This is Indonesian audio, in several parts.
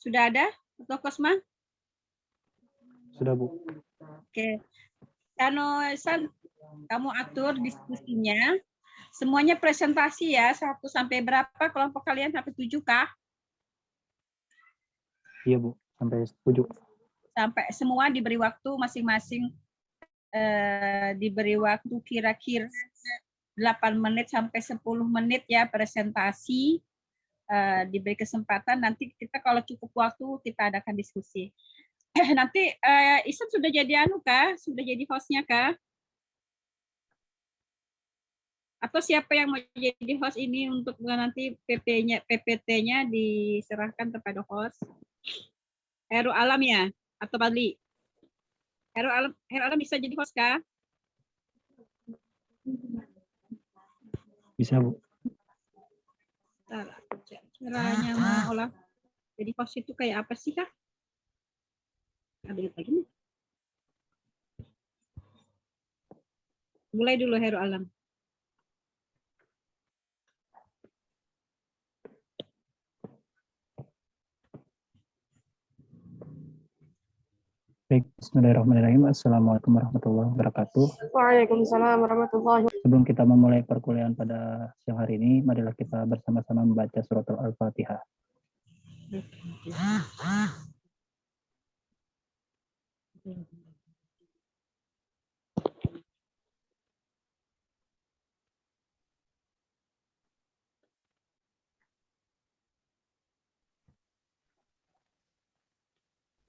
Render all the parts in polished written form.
Sudah ada, Dr. Kosma? Sudah, Bu. Oke. San, kamu atur diskusinya. Semuanya presentasi ya, 1 sampai berapa kelompok kalian? Sampai 7 kah? Iya, Bu. Sampai 7. Sampai semua diberi waktu masing-masing, diberi waktu kira-kira 8 menit sampai 10 menit ya presentasi. Diberi kesempatan, nanti kita kalau cukup waktu kita adakan diskusi. Nanti Isan sudah jadi kah? Sudah jadi hostnya kah? Atau siapa yang mau jadi host ini untuk nanti PPT-nya diserahkan kepada host? Heru Alam ya? Atau Bali? Heru Alam bisa jadi host kah? Bisa, Bu. Caranya mau olah jadi host itu kayak apa sih kak? Ambil lagi nih. Mulai dulu Heru Alam. Baik, bismillahirrahmanirrahim. Assalamualaikum warahmatullahi wabarakatuh. Waalaikumsalam warahmatullahi wabarakatuh. Sebelum kita memulai perkuliahan pada siang hari ini, marilah kita bersama-sama membaca surat Al-Fatihah.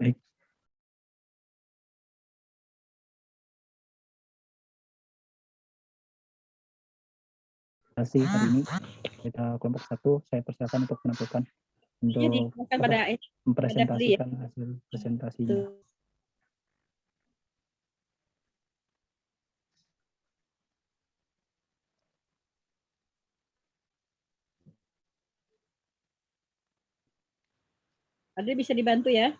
Baik. Hari ini kita kelompok 1, saya persilakan untuk menampilkan untuk mempresentasikan hasil presentasinya. Ada bisa dibantu ya?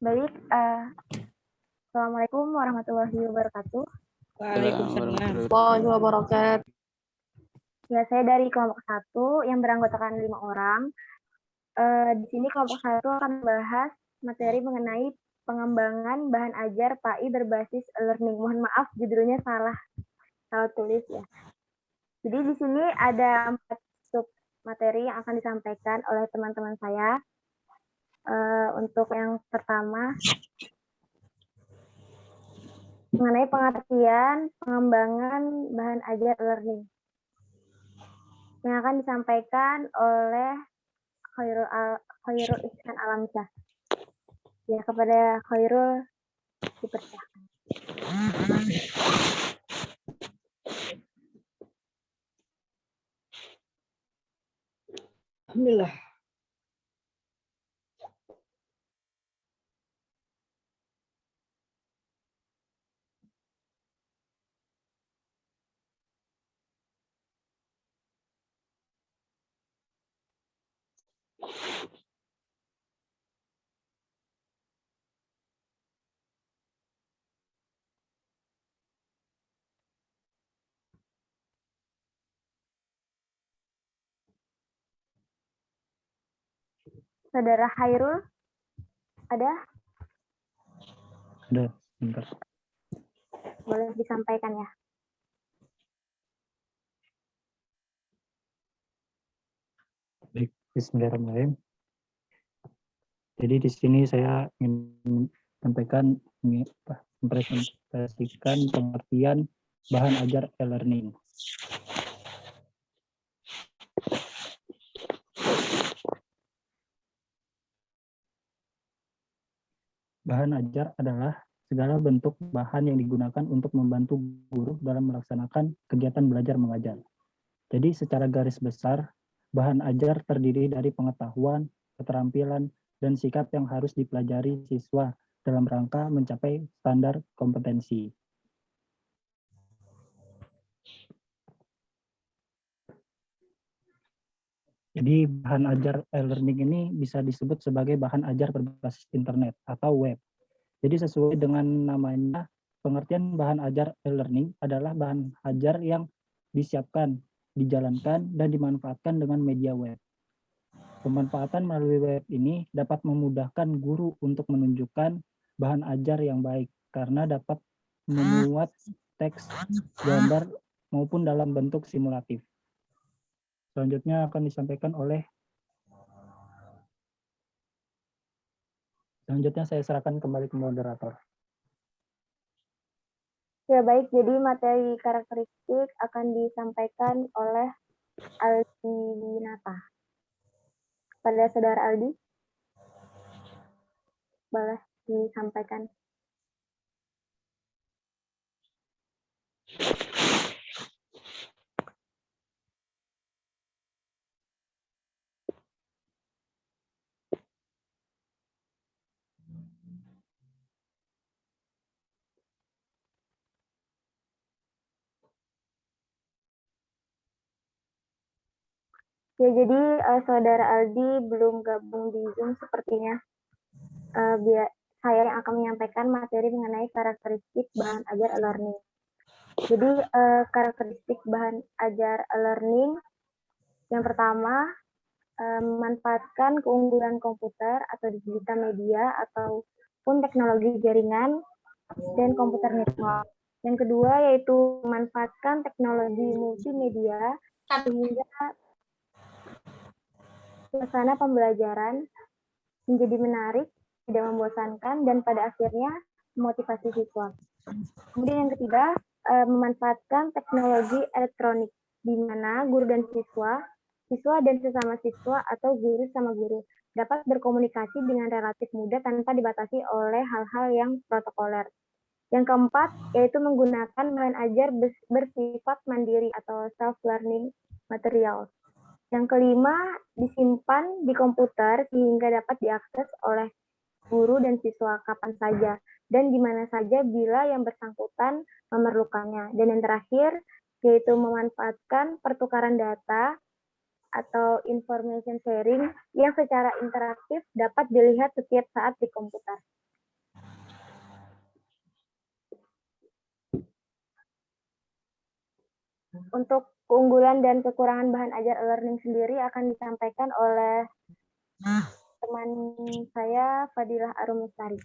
Baik, Assalamualaikum warahmatullahi wabarakatuh. Waalaikumsalam. Warahmatullahi wabarakatuh. Ya, saya dari kelompok 1 yang beranggotakan 5 orang. Di sini kelompok 1 akan membahas materi mengenai pengembangan bahan ajar PAI berbasis learning. Mohon maaf, judulnya salah tulis ya. Jadi di sini ada 4 sub materi yang akan disampaikan oleh teman-teman saya. Untuk yang pertama, mengenai pengertian pengembangan bahan ajar learning yang akan disampaikan oleh Khairul Ihsan Alamsyah. Ya, kepada Khairul dipersilakan. Alhamdulillah. Saudara Khairul, ada? Ada, bentar. Boleh disampaikan ya. Baik, bismillahirrahmanirrahim. Jadi di sini saya ingin menyampaikan, mempresentasikan pengertian bahan ajar e-learning. Bahan ajar adalah segala bentuk bahan yang digunakan untuk membantu guru dalam melaksanakan kegiatan belajar mengajar. Jadi secara garis besar, bahan ajar terdiri dari pengetahuan, keterampilan, dan sikap yang harus dipelajari siswa dalam rangka mencapai standar kompetensi. Jadi bahan ajar e-learning ini bisa disebut sebagai bahan ajar berbasis internet atau web. Jadi sesuai dengan namanya, pengertian bahan ajar e-learning adalah bahan ajar yang disiapkan, dijalankan, dan dimanfaatkan dengan media web. Pemanfaatan melalui web ini dapat memudahkan guru untuk menunjukkan bahan ajar yang baik karena dapat memuat teks, gambar, maupun dalam bentuk simulatif. Selanjutnya akan disampaikan oleh Selanjutnya saya serahkan kembali ke moderator. Ya baik, jadi materi karakteristik akan disampaikan oleh Aldi Winata. Pada saudara Aldi, boleh disampaikan. Ya, jadi saudara Aldi belum gabung di Zoom sepertinya. Saya yang akan menyampaikan materi mengenai karakteristik bahan ajar e-learning. Jadi karakteristik bahan ajar e-learning yang pertama, memanfaatkan keunggulan komputer atau digital media ataupun teknologi jaringan dan komputer network. Yang kedua yaitu memanfaatkan teknologi multimedia sehingga suasana pembelajaran menjadi menarik, tidak membosankan, dan pada akhirnya memotivasi siswa. Kemudian yang ketiga, memanfaatkan teknologi elektronik, di mana guru dan siswa dan sesama siswa atau guru sama guru dapat berkomunikasi dengan relatif mudah tanpa dibatasi oleh hal-hal yang protokoler. Yang keempat, yaitu menggunakan bahan ajar bersifat mandiri atau self-learning materials. Yang kelima, disimpan di komputer sehingga dapat diakses oleh guru dan siswa kapan saja dan di mana saja bila yang bersangkutan memerlukannya. Dan yang terakhir, yaitu memanfaatkan pertukaran data atau information sharing yang secara interaktif dapat dilihat setiap saat di komputer. Untuk keunggulan dan kekurangan bahan ajar e-learning sendiri akan disampaikan oleh teman saya, Fadilah Arum Lestari.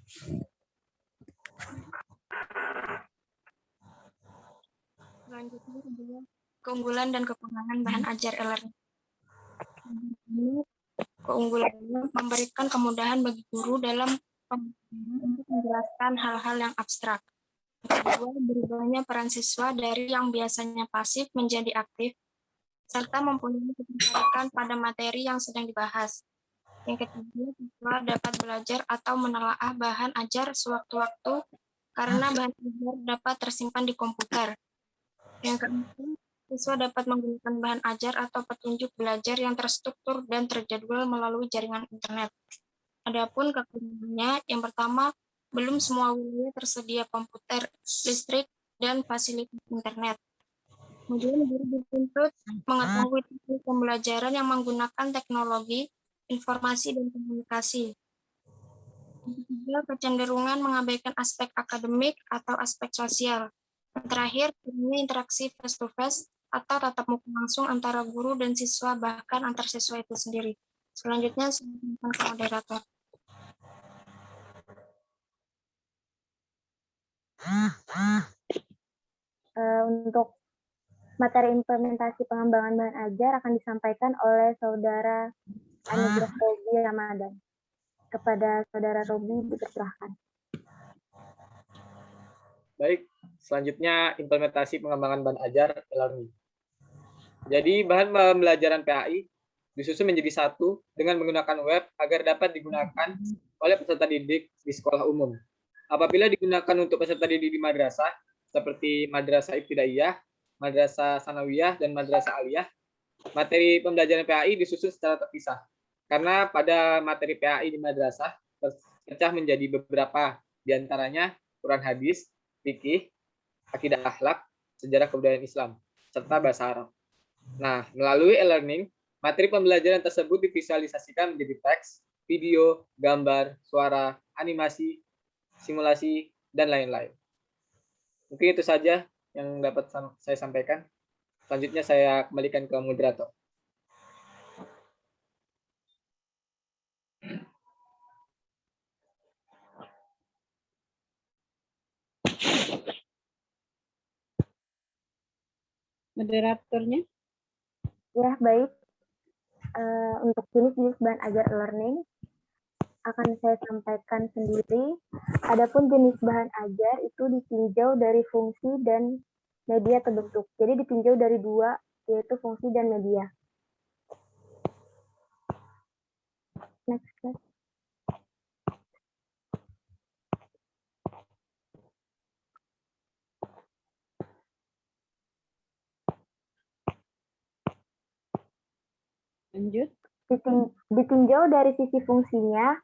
Selanjutnya, keunggulan dan kekurangan bahan ajar e-learning. Keunggulannya memberikan kemudahan bagi guru dalam untuk menjelaskan hal-hal yang abstrak. Kedua, berubahnya peran siswa dari yang biasanya pasif menjadi aktif, serta mempunyai ketertarikan pada materi yang sedang dibahas. Yang ketiga, siswa dapat belajar atau menelaah bahan ajar sewaktu-waktu karena bahan ajar dapat tersimpan di komputer. Yang keempat, siswa dapat menggunakan bahan ajar atau petunjuk belajar yang terstruktur dan terjadwal melalui jaringan internet. Adapun kekurangannya, yang pertama, belum semua wilayah tersedia komputer, listrik, dan fasilitas internet. Kemudian guru dituntut mengetahui teknik pembelajaran yang menggunakan teknologi, informasi, dan komunikasi. Yang ketiga, kecenderungan mengabaikan aspek akademik atau aspek sosial. Yang terakhir, kurangnya interaksi face-to-face atau tatap muka langsung antara guru dan siswa, bahkan antar siswa itu sendiri. Selanjutnya, saya akan ke moderator. Untuk materi implementasi pengembangan bahan ajar akan disampaikan oleh Saudara Anugrah Robi Ramadan. Kepada Saudara Robi dipersilahkan. Baik, selanjutnya implementasi pengembangan bahan ajar e-learning. Jadi bahan pembelajaran PAI disusun menjadi satu dengan menggunakan web agar dapat digunakan oleh peserta didik di sekolah umum. Apabila digunakan untuk peserta didik di madrasah, seperti madrasah ibtidaiyah, madrasah sanawiyah, dan madrasah aliyah, materi pembelajaran PAI disusun secara terpisah. Karena pada materi PAI di madrasah terpecah menjadi beberapa, diantaranya Quran hadis, fikih, akidah akhlak, sejarah kebudayaan Islam, serta bahasa Arab. Nah, melalui e-learning, Materi pembelajaran tersebut divisualisasikan menjadi teks, video, gambar, suara, animasi, simulasi, dan lain-lain. Mungkin itu saja yang dapat saya sampaikan. Selanjutnya saya kembalikan ke moderator. Moderatornya. Ya, baik. Untuk jenis-jenis bahan ajar e-learning akan saya sampaikan sendiri. Adapun jenis bahan ajar itu ditinjau dari fungsi dan media terbentuk. Jadi ditinjau dari dua, yaitu fungsi dan media. Next slide. Lanjut. Ditinjau dari sisi fungsinya,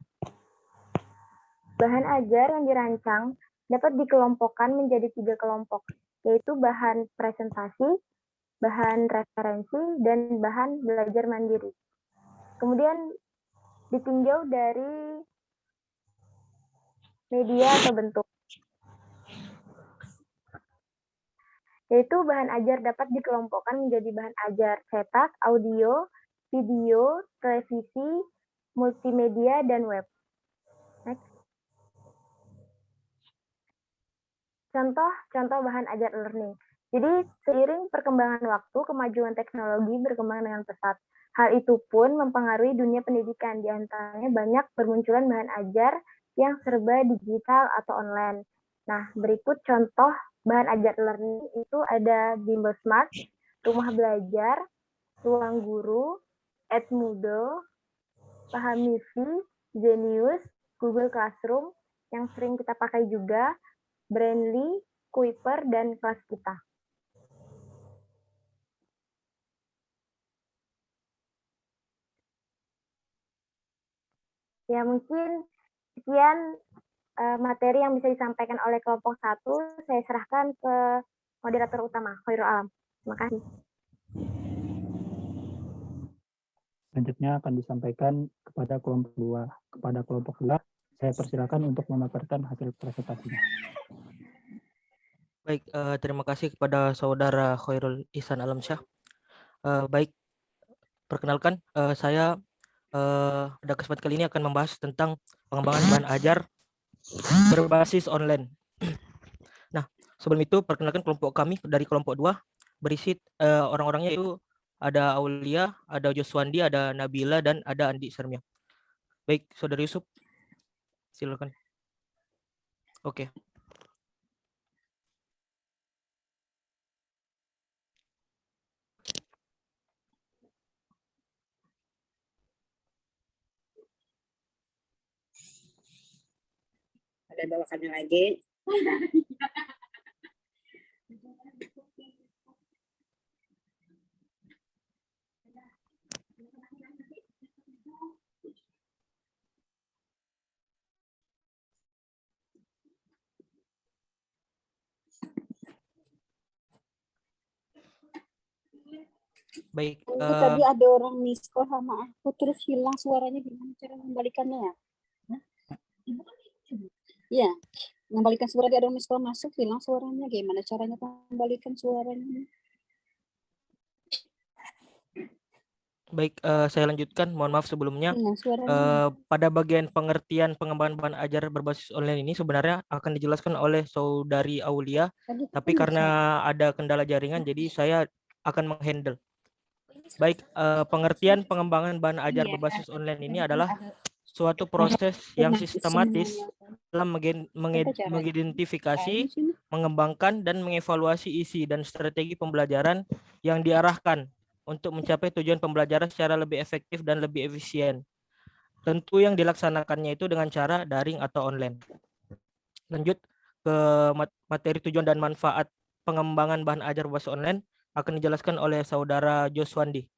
bahan ajar yang dirancang dapat dikelompokkan menjadi 3 kelompok, yaitu bahan presentasi, bahan referensi, dan bahan belajar mandiri. Kemudian ditinjau dari media atau bentuk, yaitu bahan ajar dapat dikelompokkan menjadi bahan ajar cetak, audio, video, televisi, multimedia, dan web. Next. Contoh bahan ajar learning. Jadi seiring perkembangan waktu, kemajuan teknologi berkembang dengan pesat. Hal itu pun mempengaruhi dunia pendidikan, di antaranya banyak bermunculan bahan ajar yang serba digital atau online. Nah, berikut contoh bahan ajar learning itu ada Bimbel Smart, Rumah Belajar, Ruang Guru, Edmodo, Pahamivi, Zenius, Google Classroom, yang sering kita pakai juga, Brandly, Kuiper, dan Kelas Kita. Ya, mungkin sekian materi yang bisa disampaikan oleh kelompok 1. Saya serahkan ke moderator utama, Khairul Alam. Terima kasih. Selanjutnya akan disampaikan kepada kelompok 2. Kepada kelompok 2, saya persilakan untuk memaparkan hasil presentasinya. Baik, terima kasih kepada Saudara Khairul Ihsan Alamsyah. Baik, perkenalkan, saya pada kesempatan kali ini akan membahas tentang pengembangan bahan ajar berbasis online. Nah, sebelum itu perkenalkan kelompok kami dari kelompok 2 berisi orang-orangnya itu ada Aulia, ada Joswandi, ada Nabila, dan ada Andi Sermia. Baik, Saudara Yusuf, silakan. Oke. Ada bawakannya lagi. Baik. Tadi ada orang miss-call sama aku, terus hilang suaranya. Gimana cara mengembalikannya ya? Iya, mengembalikan suara, ada orang miss-call masuk, hilang suaranya. Gimana caranya mengembalikan suaranya? Baik, saya lanjutkan. Mohon maaf sebelumnya. Suaranya. Pada bagian pengertian pengembangan bahan ajar berbasis online ini sebenarnya akan dijelaskan oleh Saudari Aulia, tapi karena ada kendala jaringan, jadi saya akan menghandle. Baik, pengertian pengembangan bahan ajar berbasis online ini adalah suatu proses yang sistematis dalam mengidentifikasi, mengembangkan, dan mengevaluasi isi dan strategi pembelajaran yang diarahkan untuk mencapai tujuan pembelajaran secara lebih efektif dan lebih efisien. Tentu yang dilaksanakannya itu dengan cara daring atau online. Lanjut ke materi tujuan dan manfaat pengembangan bahan ajar berbasis online akan dijelaskan oleh Saudara Joswandi.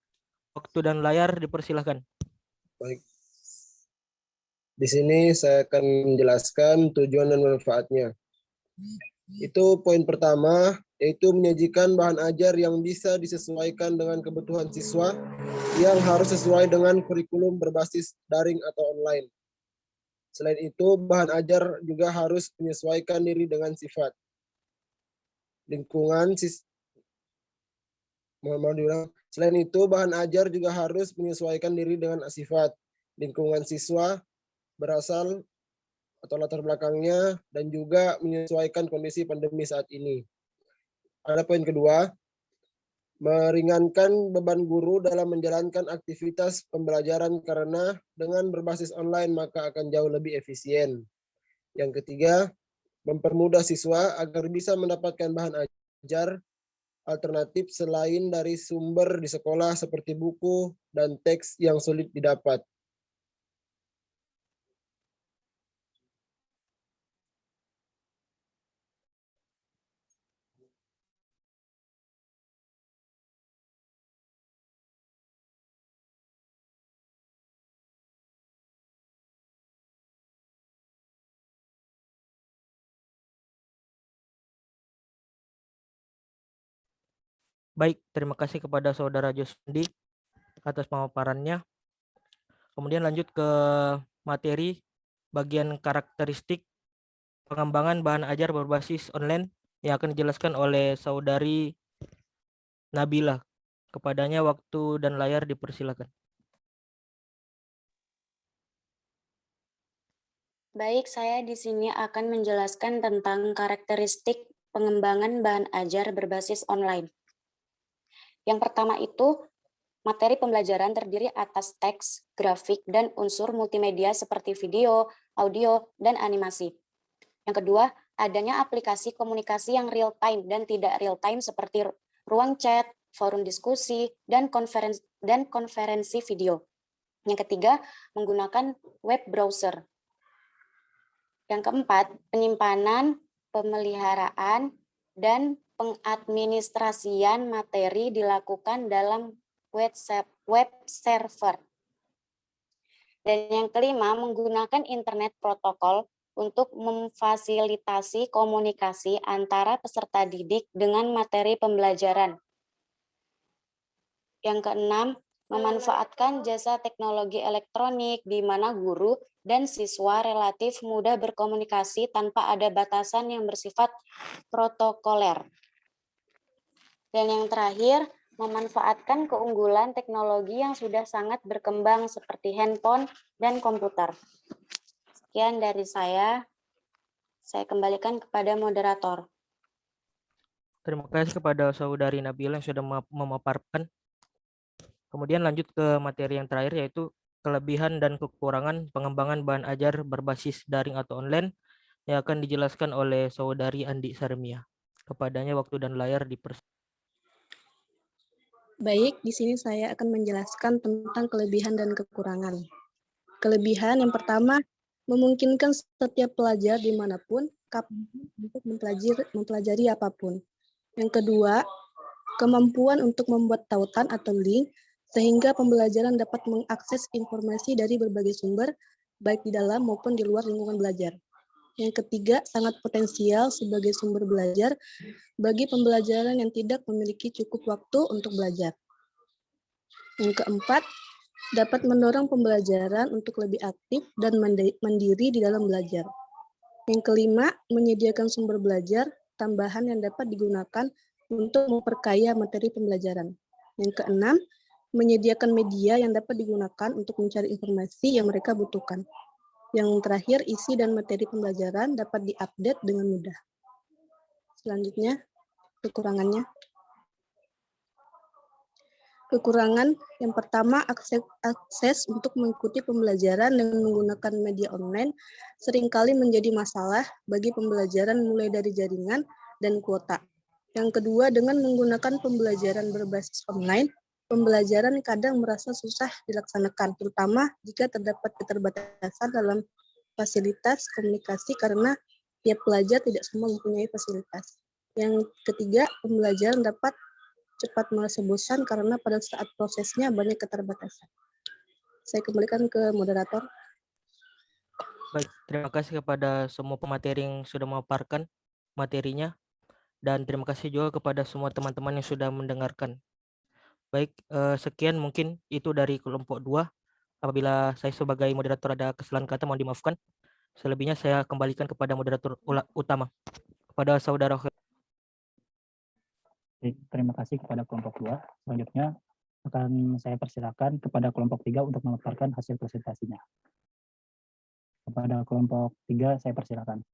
Waktu dan layar dipersilahkan. Baik. Di sini saya akan menjelaskan tujuan dan manfaatnya. Itu poin pertama, yaitu menyajikan bahan ajar yang bisa disesuaikan dengan kebutuhan siswa yang harus sesuai dengan kurikulum berbasis daring atau online. Selain itu, bahan ajar juga harus menyesuaikan diri dengan sifat lingkungan Selain itu, bahan ajar juga harus menyesuaikan diri dengan sifat lingkungan siswa berasal atau latar belakangnya dan juga menyesuaikan kondisi pandemi saat ini. Ada poin kedua, meringankan beban guru dalam menjalankan aktivitas pembelajaran karena dengan berbasis online maka akan jauh lebih efisien. Yang ketiga, mempermudah siswa agar bisa mendapatkan bahan ajar alternatif selain dari sumber di sekolah seperti buku dan teks yang sulit didapat. Baik, terima kasih kepada Saudara Josndi atas pemaparannya. Kemudian lanjut ke materi bagian karakteristik pengembangan bahan ajar berbasis online yang akan dijelaskan oleh Saudari Nabila. Kepadanya waktu dan layar dipersilakan. Baik, saya di sini akan menjelaskan tentang karakteristik pengembangan bahan ajar berbasis online. Yang pertama itu, materi pembelajaran terdiri atas teks, grafik, dan unsur multimedia seperti video, audio, dan animasi. Yang kedua, adanya aplikasi komunikasi yang real-time dan tidak real-time seperti ruang chat, forum diskusi, dan konferensi video. Yang ketiga, menggunakan web browser. Yang keempat, penyimpanan, pemeliharaan, dan pengadministrasian materi dilakukan dalam web server. Dan yang kelima, menggunakan internet protokol untuk memfasilitasi komunikasi antara peserta didik dengan materi pembelajaran. Yang keenam, memanfaatkan jasa teknologi elektronik di mana guru dan siswa relatif mudah berkomunikasi tanpa ada batasan yang bersifat protokoler. Dan yang terakhir, memanfaatkan keunggulan teknologi yang sudah sangat berkembang seperti handphone dan komputer. Sekian dari saya kembalikan kepada moderator. Terima kasih kepada Saudari Nabila yang sudah memaparkan. Kemudian lanjut ke materi yang terakhir yaitu kelebihan dan kekurangan pengembangan bahan ajar berbasis daring atau online yang akan dijelaskan oleh Saudari Andi Sarmia. Kepadanya waktu dan layar dipersilakan. Baik, di sini saya akan menjelaskan tentang kelebihan dan kekurangan. Kelebihan yang pertama, memungkinkan setiap pelajar dimanapun, kapanpun untuk mempelajari apapun. Yang kedua, kemampuan untuk membuat tautan atau link, sehingga pembelajaran dapat mengakses informasi dari berbagai sumber, baik di dalam maupun di luar lingkungan belajar. Yang ketiga, sangat potensial sebagai sumber belajar bagi pembelajaran yang tidak memiliki cukup waktu untuk belajar. Yang keempat, dapat mendorong pembelajaran untuk lebih aktif dan mandiri di dalam belajar. Yang kelima, menyediakan sumber belajar tambahan yang dapat digunakan untuk memperkaya materi pembelajaran. Yang keenam, menyediakan media yang dapat digunakan untuk mencari informasi yang mereka butuhkan. Yang terakhir, isi dan materi pembelajaran dapat diupdate dengan mudah. Selanjutnya, kekurangannya. Kekurangan yang pertama, akses untuk mengikuti pembelajaran dengan menggunakan media online seringkali menjadi masalah bagi pembelajaran mulai dari jaringan dan kuota. Yang kedua, dengan menggunakan pembelajaran berbasis online, pembelajaran kadang merasa susah dilaksanakan, terutama jika terdapat keterbatasan dalam fasilitas komunikasi karena tiap pelajar tidak semua mempunyai fasilitas. Yang ketiga, pembelajaran dapat cepat merasa bosan karena pada saat prosesnya banyak keterbatasan. Saya kembalikan ke moderator. Baik, terima kasih kepada semua pemateri yang sudah memaparkan materinya. dan terima kasih juga kepada semua teman-teman yang sudah mendengarkan. Baik, sekian mungkin itu dari kelompok 2. Apabila saya sebagai moderator ada kesalahan kata, mohon dimaafkan. Selebihnya saya kembalikan kepada moderator utama, kepada saudara. Baik, terima kasih kepada kelompok 2. Selanjutnya akan saya persilakan kepada kelompok 3 untuk memaparkan hasil presentasinya. Kepada kelompok 3 saya persilakan.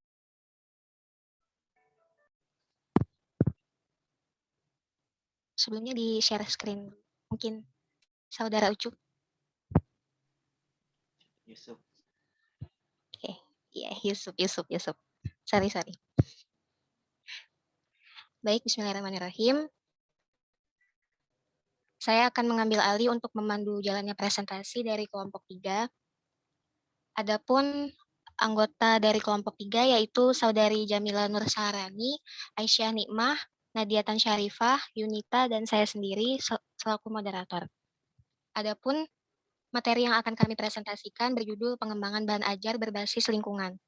Sebelumnya di share screen mungkin saudara Ucup. Yusuf. Oke, iya Yusuf. Sorry. Baik, bismillahirrahmanirrahim. Saya akan mengambil alih untuk memandu jalannya presentasi dari kelompok 3. Adapun anggota dari kelompok 3 yaitu Saudari Jamila Nur Saharani, Aisyah Nikmah, Nadia Tan Syarifah, Yunita, dan saya sendiri selaku moderator. Adapun materi yang akan kami presentasikan berjudul pengembangan bahan ajar berbasis lingkungan.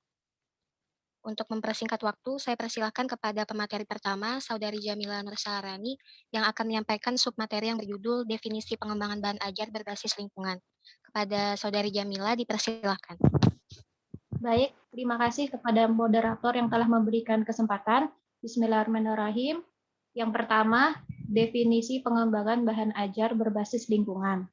Untuk mempersingkat waktu, saya persilahkan kepada pemateri pertama, Saudari Jamila Nur Saharani, yang akan menyampaikan submateri yang berjudul definisi pengembangan bahan ajar berbasis lingkungan. Kepada Saudari Jamila, dipersilahkan. Baik, terima kasih kepada moderator yang telah memberikan kesempatan. Bismillahirrahmanirrahim. Yang pertama, definisi pengembangan bahan ajar berbasis lingkungan.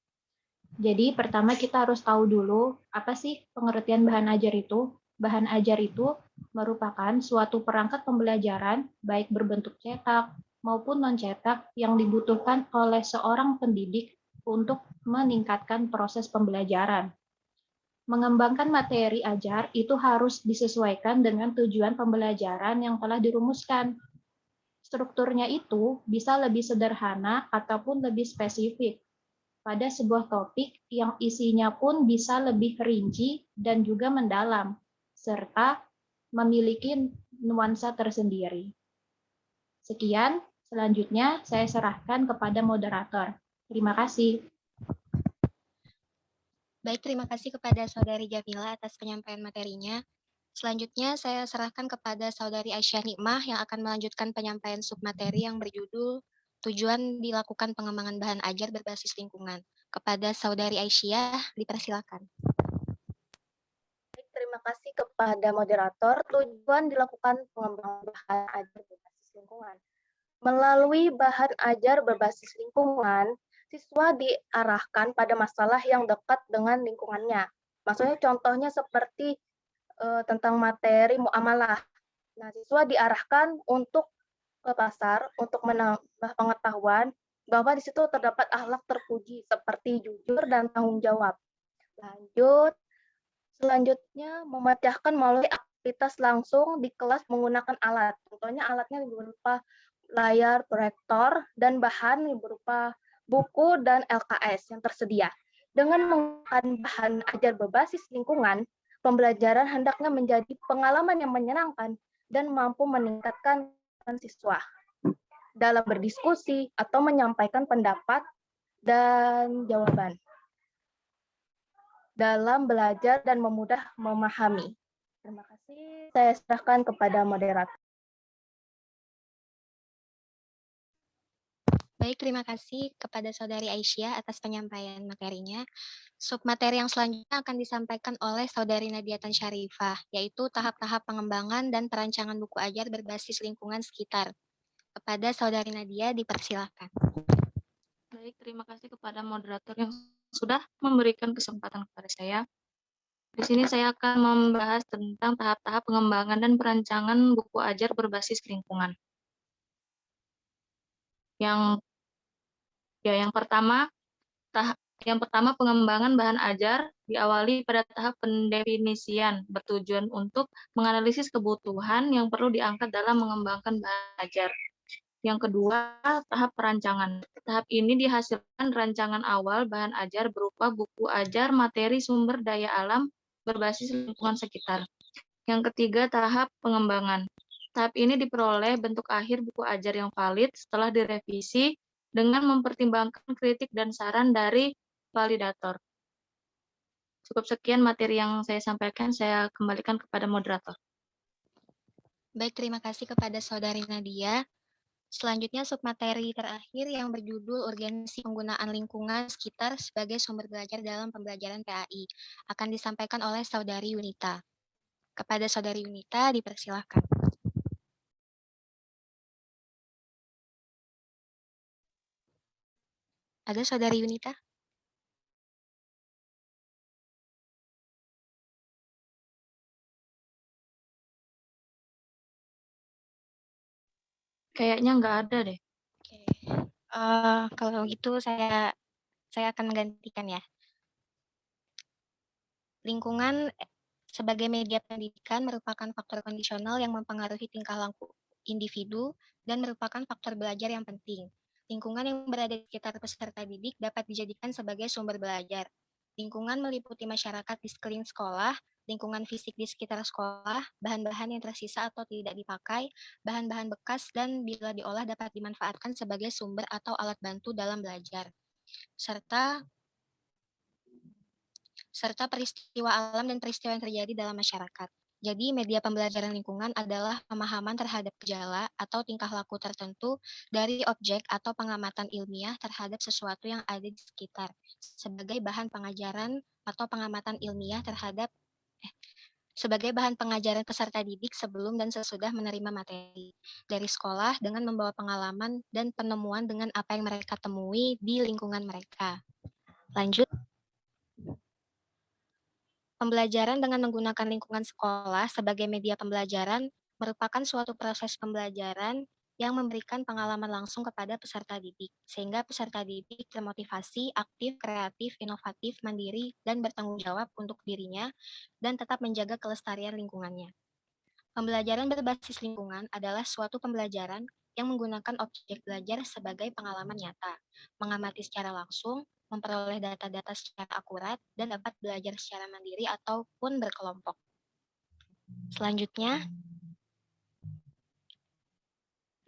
Jadi pertama kita harus tahu dulu apa sih pengertian bahan ajar itu. Bahan ajar itu merupakan suatu perangkat pembelajaran baik berbentuk cetak maupun non-cetak yang dibutuhkan oleh seorang pendidik untuk meningkatkan proses pembelajaran. Mengembangkan materi ajar itu harus disesuaikan dengan tujuan pembelajaran yang telah dirumuskan. Strukturnya itu bisa lebih sederhana ataupun lebih spesifik pada sebuah topik yang isinya pun bisa lebih rinci dan juga mendalam, serta memiliki nuansa tersendiri. Sekian, selanjutnya saya serahkan kepada moderator. Terima kasih. Baik, terima kasih kepada Saudari Jamila atas penyampaian materinya. Selanjutnya saya serahkan kepada Saudari Aisyah Nikmah yang akan melanjutkan penyampaian submateri yang berjudul tujuan dilakukan pengembangan bahan ajar berbasis lingkungan. Kepada Saudari Aisyah, dipersilakan. Terima kasih kepada moderator. Tujuan dilakukan pengembangan bahan ajar berbasis lingkungan. Melalui bahan ajar berbasis lingkungan, siswa diarahkan pada masalah yang dekat dengan lingkungannya. Maksudnya contohnya seperti tentang materi muamalah. Nah, siswa diarahkan untuk ke pasar untuk menambah pengetahuan bahwa di situ terdapat akhlak terpuji seperti jujur dan tanggung jawab. Selanjutnya memecahkan melalui aktivitas langsung di kelas menggunakan alat. Contohnya alatnya berupa layar proyektor dan bahan berupa buku dan LKS yang tersedia. Dengan menggunakan bahan ajar berbasis lingkungan, pembelajaran hendaknya menjadi pengalaman yang menyenangkan dan mampu meningkatkan siswa dalam berdiskusi atau menyampaikan pendapat dan jawaban dalam belajar dan memudah memahami. Terima kasih. Saya serahkan kepada moderator. Baik, terima kasih kepada Saudari Aisyah atas penyampaian materinya. Submateri yang selanjutnya akan disampaikan oleh Saudari Nadia Tan Syarifah, yaitu tahap-tahap pengembangan dan perancangan buku ajar berbasis lingkungan sekitar. Kepada Saudari Nadia, dipersilakan. Baik, terima kasih kepada moderator yang sudah memberikan kesempatan kepada saya. Di sini saya akan membahas tentang tahap-tahap pengembangan dan perancangan buku ajar berbasis lingkungan. Yang pertama pengembangan bahan ajar diawali pada tahap pendefinisian bertujuan untuk menganalisis kebutuhan yang perlu diangkat dalam mengembangkan bahan ajar. Yang kedua, tahap perancangan. Tahap ini dihasilkan rancangan awal bahan ajar berupa buku ajar materi sumber daya alam berbasis lingkungan sekitar. Yang ketiga, tahap pengembangan. Tahap ini diperoleh bentuk akhir buku ajar yang valid setelah direvisi dengan mempertimbangkan kritik dan saran dari validator. Cukup sekian materi yang saya sampaikan, saya kembalikan kepada moderator. Baik, terima kasih kepada Saudari Nadia. Selanjutnya submateri terakhir yang berjudul urgensi penggunaan lingkungan sekitar sebagai sumber belajar dalam pembelajaran PAI akan disampaikan oleh Saudari Yunita. Kepada Saudari Yunita dipersilahkan. Ada Saudari Yunita? Kayaknya nggak ada deh. Oke. Kalau gitu saya akan menggantikan ya. Lingkungan sebagai media pendidikan merupakan faktor kondisional yang mempengaruhi tingkah laku individu dan merupakan faktor belajar yang penting. Lingkungan yang berada di sekitar peserta didik dapat dijadikan sebagai sumber belajar. Lingkungan meliputi masyarakat di sekeliling sekolah, lingkungan fisik di sekitar sekolah, bahan-bahan yang tersisa atau tidak dipakai, bahan-bahan bekas, dan bila diolah dapat dimanfaatkan sebagai sumber atau alat bantu dalam belajar. Serta peristiwa alam dan peristiwa yang terjadi dalam masyarakat. Jadi, media pembelajaran lingkungan adalah pemahaman terhadap gejala atau tingkah laku tertentu dari objek atau pengamatan ilmiah terhadap sesuatu yang ada di sekitar, sebagai bahan pengajaran atau pengamatan ilmiah sebagai bahan pengajaran peserta didik sebelum dan sesudah menerima materi dari sekolah dengan membawa pengalaman dan penemuan dengan apa yang mereka temui di lingkungan mereka. Lanjut. Pembelajaran dengan menggunakan lingkungan sekolah sebagai media pembelajaran merupakan suatu proses pembelajaran yang memberikan pengalaman langsung kepada peserta didik, sehingga peserta didik termotivasi, aktif, kreatif, inovatif, mandiri, dan bertanggung jawab untuk dirinya, dan tetap menjaga kelestarian lingkungannya. Pembelajaran berbasis lingkungan adalah suatu pembelajaran yang menggunakan objek belajar sebagai pengalaman nyata, mengamati secara langsung, memperoleh data-data secara akurat, dan dapat belajar secara mandiri ataupun berkelompok. Selanjutnya,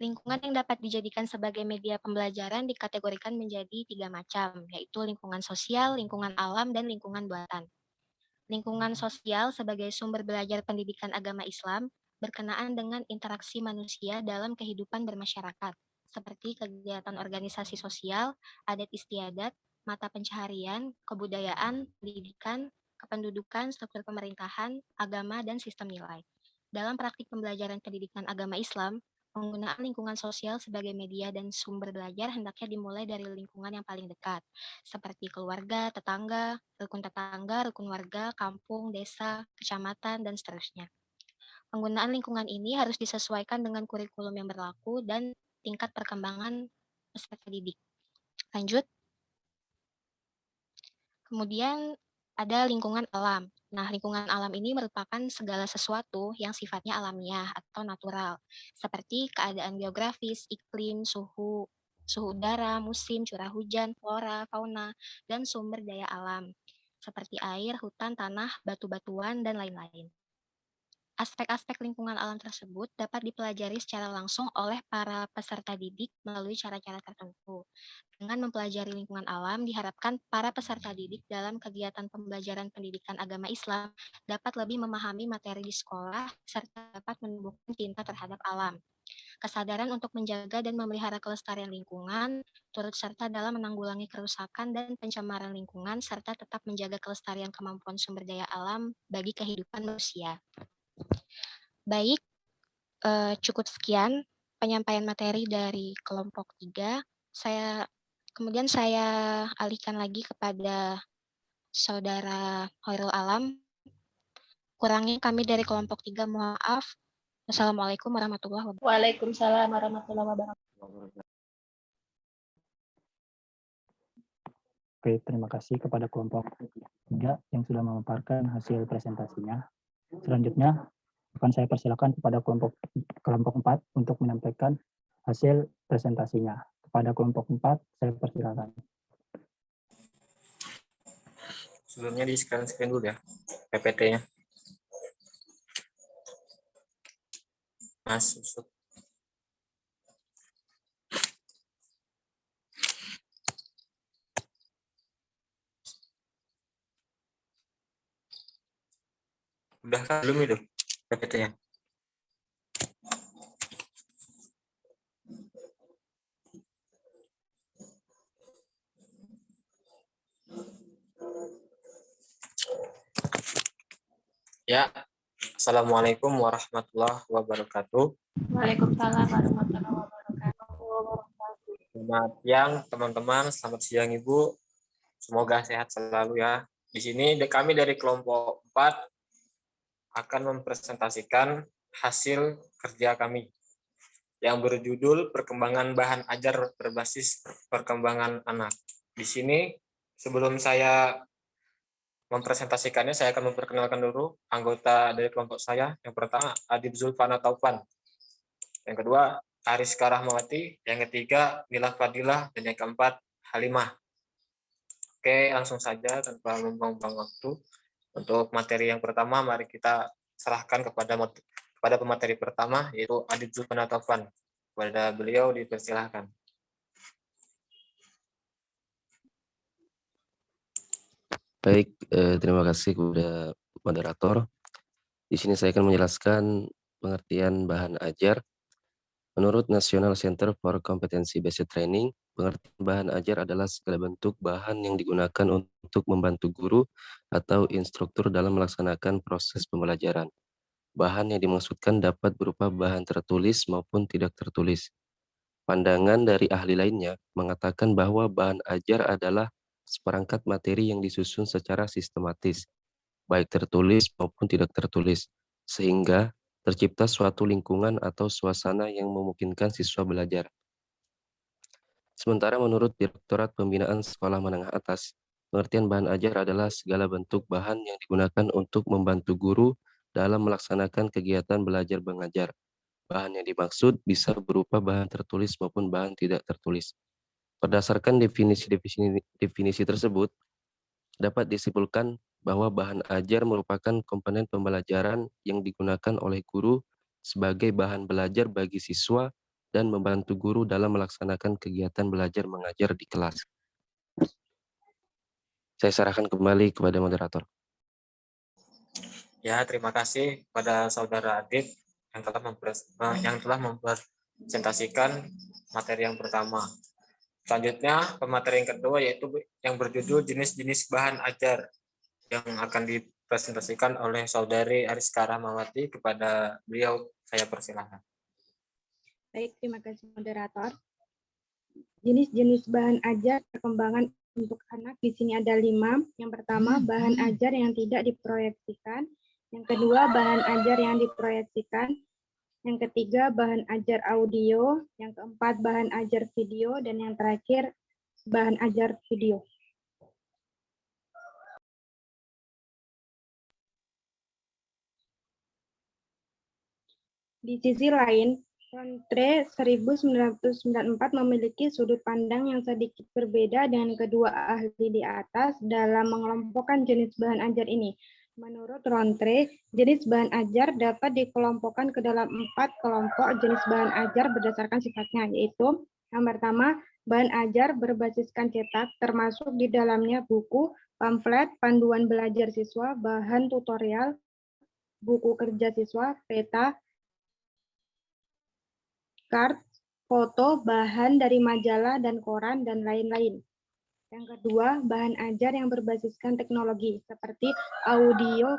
lingkungan yang dapat dijadikan sebagai media pembelajaran dikategorikan menjadi 3 macam, yaitu lingkungan sosial, lingkungan alam, dan lingkungan buatan. Lingkungan sosial sebagai sumber belajar pendidikan agama Islam berkenaan dengan interaksi manusia dalam kehidupan bermasyarakat, seperti kegiatan organisasi sosial, adat istiadat, mata pencaharian, kebudayaan, pendidikan, kependudukan, struktur pemerintahan, agama, dan sistem nilai. Dalam praktik pembelajaran pendidikan agama Islam, penggunaan lingkungan sosial sebagai media dan sumber belajar hendaknya dimulai dari lingkungan yang paling dekat, seperti keluarga, tetangga, rukun warga, kampung, desa, kecamatan, dan seterusnya. Penggunaan lingkungan ini harus disesuaikan dengan kurikulum yang berlaku dan tingkat perkembangan peserta didik. Lanjut. Kemudian ada lingkungan alam. Nah, lingkungan alam ini merupakan segala sesuatu yang sifatnya alamiah atau natural, seperti keadaan geografis, iklim, suhu udara, musim, curah hujan, flora, fauna, dan sumber daya alam, seperti air, hutan, tanah, batu-batuan, dan lain-lain. Aspek-aspek lingkungan alam tersebut dapat dipelajari secara langsung oleh para peserta didik melalui cara-cara tertentu. Dengan mempelajari lingkungan alam, diharapkan para peserta didik dalam kegiatan pembelajaran pendidikan agama Islam dapat lebih memahami materi di sekolah, serta dapat menumbuhkan cinta terhadap alam. Kesadaran untuk menjaga dan memelihara kelestarian lingkungan, turut serta dalam menanggulangi kerusakan dan pencemaran lingkungan, serta tetap menjaga kelestarian kemampuan sumber daya alam bagi kehidupan manusia. Baik, cukup sekian penyampaian materi dari kelompok 3. Kemudian saya alihkan lagi kepada Saudara Khairul Alam. Kurangnya kami dari kelompok 3 mohon maaf. Wassalamualaikum warahmatullahi wabarakatuh. Waalaikumsalam warahmatullahi wabarakatuh. Oke, terima kasih kepada kelompok 3 yang sudah memaparkan hasil presentasinya. Selanjutnya akan saya persilakan kepada kelompok 4 untuk menyampaikan hasil presentasinya. Kepada kelompok 4, saya persilakan. Sebelumnya di-scan dulu ya, PPT-nya. Mas Yusuf. Udah kan belum itu PPT-nya? Ya, Assalamualaikum warahmatullahi wabarakatuh. Waalaikumsalam warahmatullahi wabarakatuh. Selamat siang teman-teman, selamat siang Ibu. Semoga sehat selalu ya. Di sini kami dari kelompok 4 akan mempresentasikan hasil kerja kami yang berjudul Perkembangan Bahan Ajar Berbasis Perkembangan Anak. Di sini sebelum saya mempresentasikannya, saya akan memperkenalkan dulu anggota dari kelompok saya. Yang pertama, Adib Zulfana Taufan. Yang kedua, Ariska Rahmawati. Yang ketiga, Nila Fadilah. Dan yang keempat, Halimah. Oke, langsung saja tanpa membuang waktu. Untuk materi yang pertama, mari kita serahkan kepada pemateri pertama, yaitu Adib Zulfana Taufan. Kepada beliau dipersilahkan. Baik, terima kasih kepada moderator. Di sini saya akan menjelaskan pengertian bahan ajar. Menurut National Center for Competency Based Training, pengertian bahan ajar adalah segala bentuk bahan yang digunakan untuk membantu guru atau instruktur dalam melaksanakan proses pembelajaran. Bahan yang dimaksudkan dapat berupa bahan tertulis maupun tidak tertulis. Pandangan dari ahli lainnya mengatakan bahwa bahan ajar adalah seperangkat materi yang disusun secara sistematis, baik tertulis maupun tidak tertulis, sehingga tercipta suatu lingkungan atau suasana yang memungkinkan siswa belajar. Sementara menurut Direktorat Pembinaan Sekolah Menengah Atas, pengertian bahan ajar adalah segala bentuk bahan yang digunakan untuk membantu guru dalam melaksanakan kegiatan belajar mengajar. Bahan yang dimaksud bisa berupa bahan tertulis maupun bahan tidak tertulis. Berdasarkan definisi tersebut, dapat disimpulkan bahwa bahan ajar merupakan komponen pembelajaran yang digunakan oleh guru sebagai bahan belajar bagi siswa dan membantu guru dalam melaksanakan kegiatan belajar mengajar di kelas. Saya serahkan kembali kepada moderator. Ya, terima kasih kepada Saudara Adib yang telah mempresentasikan materi yang pertama. Selanjutnya, pemateri yang kedua yaitu yang berjudul jenis-jenis bahan ajar yang akan dipresentasikan oleh Saudari Ariska Rahmawati. Kepada beliau, saya persilahkan. Baik, terima kasih moderator. Jenis-jenis bahan ajar perkembangan untuk anak di sini ada 5. Yang pertama, bahan ajar yang tidak diproyeksikan. Yang kedua, bahan ajar yang diproyeksikan. Yang ketiga, bahan ajar audio. Yang keempat, bahan ajar video. Dan yang terakhir, bahan ajar video. Di sisi lain, Rontre 1994 memiliki sudut pandang yang sedikit berbeda dengan kedua ahli di atas dalam mengelompokkan jenis bahan ajar ini. Menurut Rontre, jenis bahan ajar dapat dikelompokkan ke dalam 4 kelompok jenis bahan ajar berdasarkan sifatnya, yaitu yang pertama, bahan ajar berbasiskan cetak, termasuk di dalamnya buku, pamflet, panduan belajar siswa, bahan tutorial, buku kerja siswa, peta, card, foto, bahan dari majalah dan koran, dan lain-lain. Yang kedua, bahan ajar yang berbasiskan teknologi, seperti audio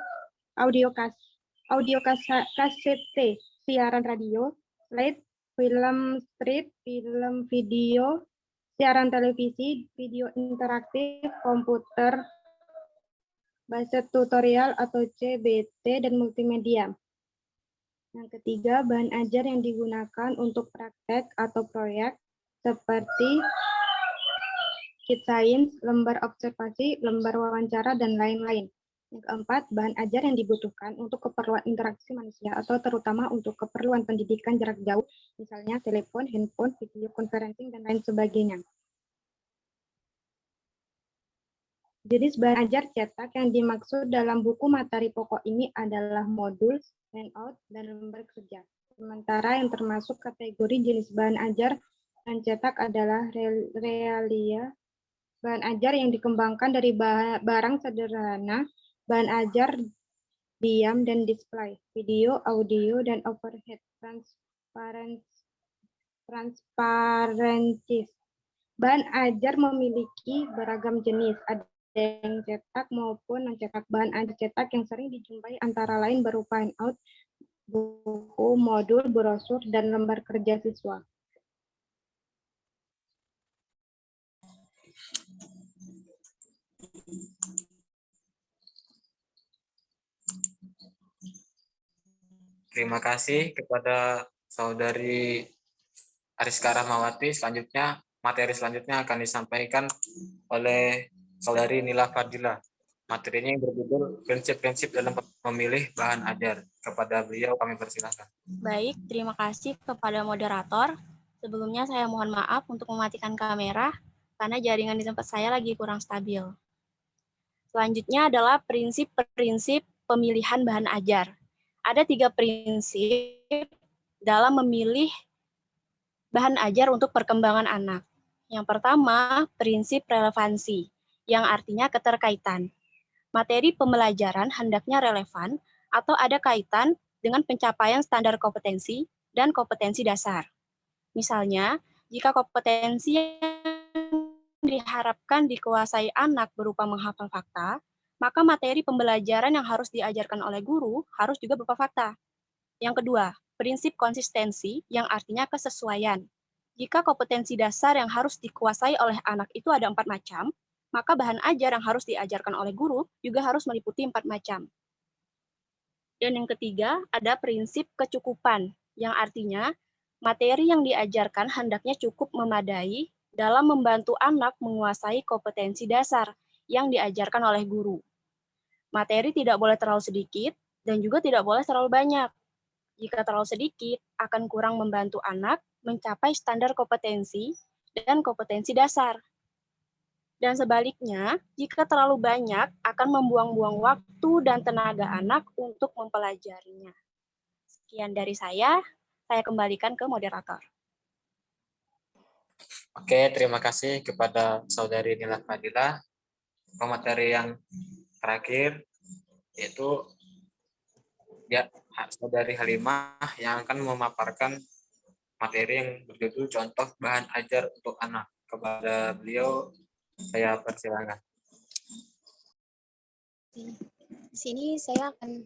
kasete, siaran radio, slide, film strip, film video, siaran televisi, video interaktif, komputer, bahasa tutorial atau CBT, dan multimedia. Yang ketiga, bahan ajar yang digunakan untuk praktek atau proyek seperti kit sains, lembar observasi, lembar wawancara, dan lain-lain. Yang keempat, bahan ajar yang dibutuhkan untuk keperluan interaksi manusia atau terutama untuk keperluan pendidikan jarak jauh, misalnya telepon, handphone, video conferencing, dan lain sebagainya. Jenis bahan ajar cetak yang dimaksud dalam buku materi pokok ini adalah modul, handout, dan lembar kerja. Sementara yang termasuk kategori jenis bahan ajar yang cetak adalah realia, bahan ajar yang dikembangkan dari barang sederhana, bahan ajar diam dan display, video, audio, dan overhead transparencies. Bahan ajar memiliki beragam jenis. Ada yang cetak maupun non-cetak. Bahan ajar cetak yang sering dijumpai antara lain berupa handout, buku, modul, brosur, dan lembar kerja siswa. Terima kasih kepada Saudari Ariska Rahmawati. Selanjutnya, materi selanjutnya akan disampaikan oleh Saudari Nila Fadila. Materinya yang berjudul prinsip-prinsip dalam memilih bahan ajar. Kepada beliau kami persilahkan. Baik, terima kasih kepada moderator. Sebelumnya saya mohon maaf untuk mematikan kamera karena jaringan di tempat saya lagi kurang stabil. Selanjutnya adalah prinsip-prinsip pemilihan bahan ajar. Ada 3 prinsip dalam memilih bahan ajar untuk perkembangan anak. Yang pertama, prinsip relevansi, yang artinya keterkaitan. Materi pembelajaran hendaknya relevan atau ada kaitan dengan pencapaian standar kompetensi dan kompetensi dasar. Misalnya, jika kompetensi yang diharapkan dikuasai anak berupa menghafal fakta, maka materi pembelajaran yang harus diajarkan oleh guru harus juga berupa fakta. Yang kedua, prinsip konsistensi yang artinya kesesuaian. Jika kompetensi dasar yang harus dikuasai oleh anak itu ada 4 macam, maka bahan ajar yang harus diajarkan oleh guru juga harus meliputi 4 macam. Dan yang ketiga, ada prinsip kecukupan, yang artinya materi yang diajarkan hendaknya cukup memadai dalam membantu anak menguasai kompetensi dasar yang diajarkan oleh guru. Materi tidak boleh terlalu sedikit dan juga tidak boleh terlalu banyak. Jika terlalu sedikit, akan kurang membantu anak mencapai standar kompetensi dan kompetensi dasar. Dan sebaliknya, jika terlalu banyak, akan membuang-buang waktu dan tenaga anak untuk mempelajarinya. Sekian dari saya kembalikan ke moderator. Oke, terima kasih kepada Saudari Nila Fadila. Materi yang terakhir yaitu Saudari Halimah yang akan memaparkan materi yang berjudul contoh bahan ajar untuk anak. Kepada beliau saya persilakan. Di sini saya akan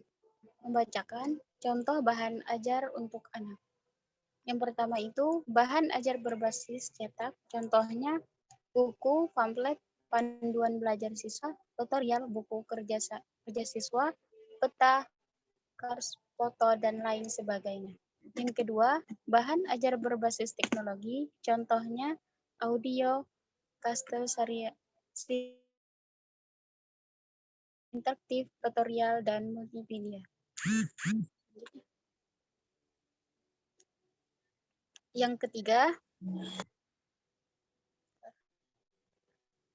membacakan contoh bahan ajar untuk anak. Yang pertama itu bahan ajar berbasis cetak, contohnya buku, pamflet, panduan belajar siswa, tutorial, buku kerja siswa, peta, kars, foto, dan lain sebagainya. Yang kedua, bahan ajar berbasis teknologi, contohnya audio, kastel, interaktif, tutorial, dan multimedia. Yang ketiga,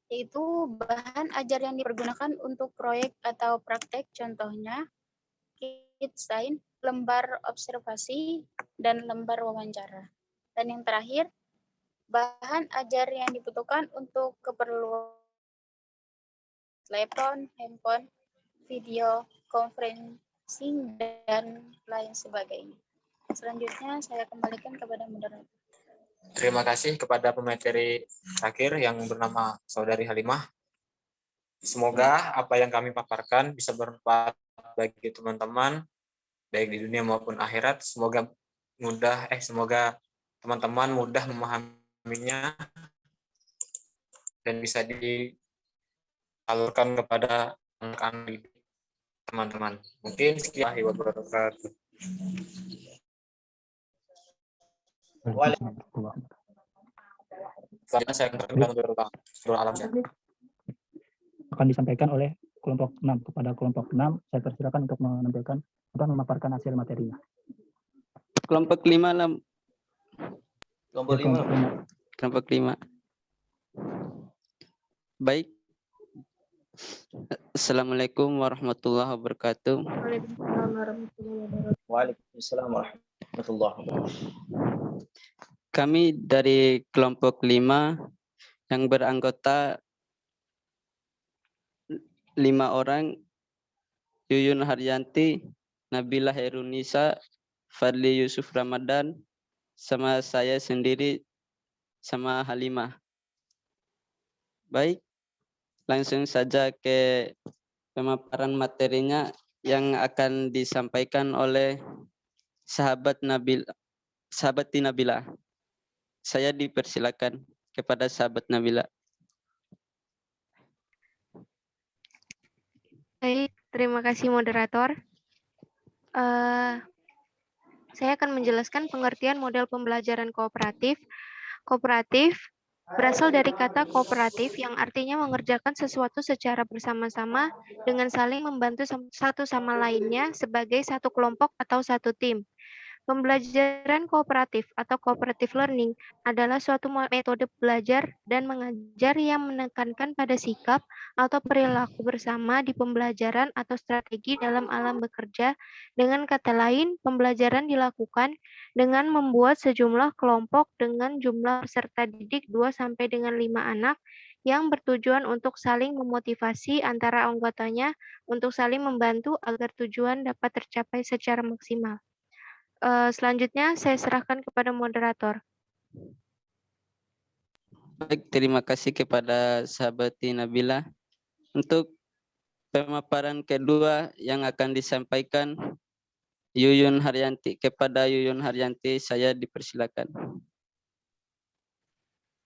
yaitu bahan ajar yang dipergunakan untuk proyek atau praktek, contohnya kit sains, lembar observasi, dan lembar wawancara. Dan yang terakhir, bahan ajar yang dibutuhkan untuk keperluan telepon, handphone, video, conferencing, dan lain sebagainya. Selanjutnya saya kembalikan kepada moderator. Terima kasih kepada pemateri terakhir yang bernama Saudari Halimah. Semoga apa yang kami paparkan bisa bermanfaat bagi teman-teman baik di dunia maupun akhirat. Semoga teman-teman mudah memahaminya dan bisa disalurkan kepada anak-anak teman-teman. Mungkin sekian wabarakatuh. Selanjutnya saya akan disampaikan oleh kelompok 6. Kepada kelompok 6, saya persilakan untuk menampilkan atau memaparkan hasil materinya. Kelompok 5 lah. Kelompok 5. Baik. Assalamualaikum warahmatullahi wabarakatuh. Waalaikumsalam warahmatullahi wabarakatuh. Kami dari kelompok 5 yang beranggota 5 orang, Yuyun Haryanti, Nabila Herunisa, Fadli Yusuf Ramadan, sama saya sendiri, sama Halimah. Baik, langsung saja ke pemaparan materinya yang akan disampaikan oleh sahabat Nabila. Saya dipersilakan kepada sahabat Nabila. Baik, terima kasih moderator. Saya akan menjelaskan pengertian model pembelajaran kooperatif. Kooperatif berasal dari kata kooperatif yang artinya mengerjakan sesuatu secara bersama-sama dengan saling membantu satu sama lainnya sebagai satu kelompok atau satu tim. Pembelajaran kooperatif atau cooperative learning adalah suatu metode belajar dan mengajar yang menekankan pada sikap atau perilaku bersama di pembelajaran atau strategi dalam alam bekerja. Dengan kata lain, pembelajaran dilakukan dengan membuat sejumlah kelompok dengan jumlah peserta didik 2 sampai dengan 5 anak yang bertujuan untuk saling memotivasi antara anggotanya untuk saling membantu agar tujuan dapat tercapai secara maksimal. Selanjutnya saya serahkan kepada moderator. Baik, terima kasih kepada sahabat Nabila. Untuk pemaparan kedua yang akan disampaikan Yuyun Haryanti. Kepada Yuyun Haryanti, saya dipersilakan.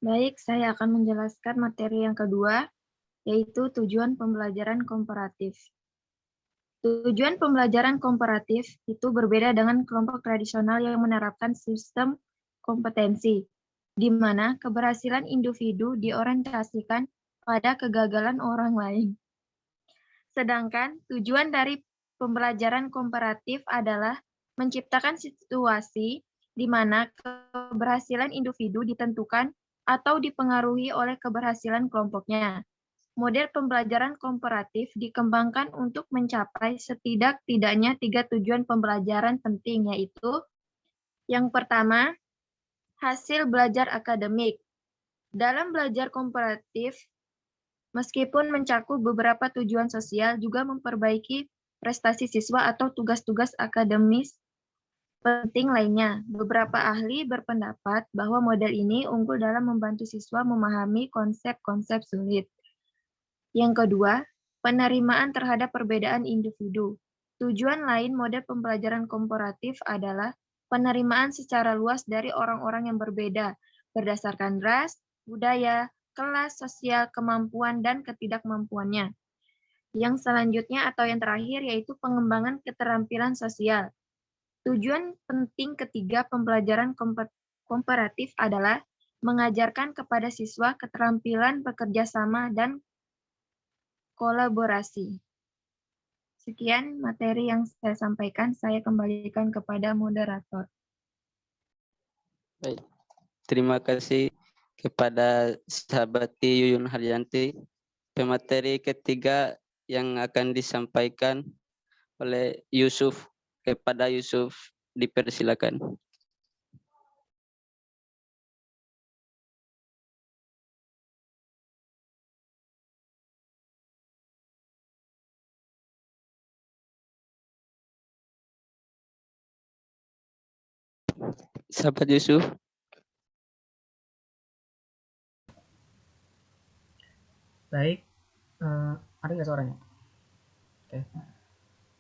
Baik, saya akan menjelaskan materi yang kedua, yaitu tujuan pembelajaran komparatif. Tujuan pembelajaran komparatif itu berbeda dengan kelompok tradisional yang menerapkan sistem kompetensi, di mana keberhasilan individu diorientasikan pada kegagalan orang lain. Sedangkan tujuan dari pembelajaran komparatif adalah menciptakan situasi di mana keberhasilan individu ditentukan atau dipengaruhi oleh keberhasilan kelompoknya. Model pembelajaran komparatif dikembangkan untuk mencapai setidak-tidaknya 3 tujuan pembelajaran penting, yaitu yang pertama, hasil belajar akademik. Dalam belajar komparatif, meskipun mencakup beberapa tujuan sosial, juga memperbaiki prestasi siswa atau tugas-tugas akademis penting lainnya. Beberapa ahli berpendapat bahwa model ini unggul dalam membantu siswa memahami konsep-konsep sulit. Yang kedua, penerimaan terhadap perbedaan individu. Tujuan lain model pembelajaran komparatif adalah penerimaan secara luas dari orang-orang yang berbeda berdasarkan ras, budaya, kelas sosial, kemampuan, dan ketidakmampuannya. Yang selanjutnya atau yang terakhir yaitu pengembangan keterampilan sosial. Tujuan penting ketiga pembelajaran komparatif adalah mengajarkan kepada siswa keterampilan bekerja sama dan kolaborasi. Sekian materi yang saya sampaikan, saya kembalikan kepada moderator. Baik. Terima kasih kepada sahabat Yuyun Haryanti. Pemateri ketiga yang akan disampaikan oleh Yusuf. Kepada Yusuf, dipersilakan. Sahabat Yusuf. Baik, ada nggak suaranya? Oke.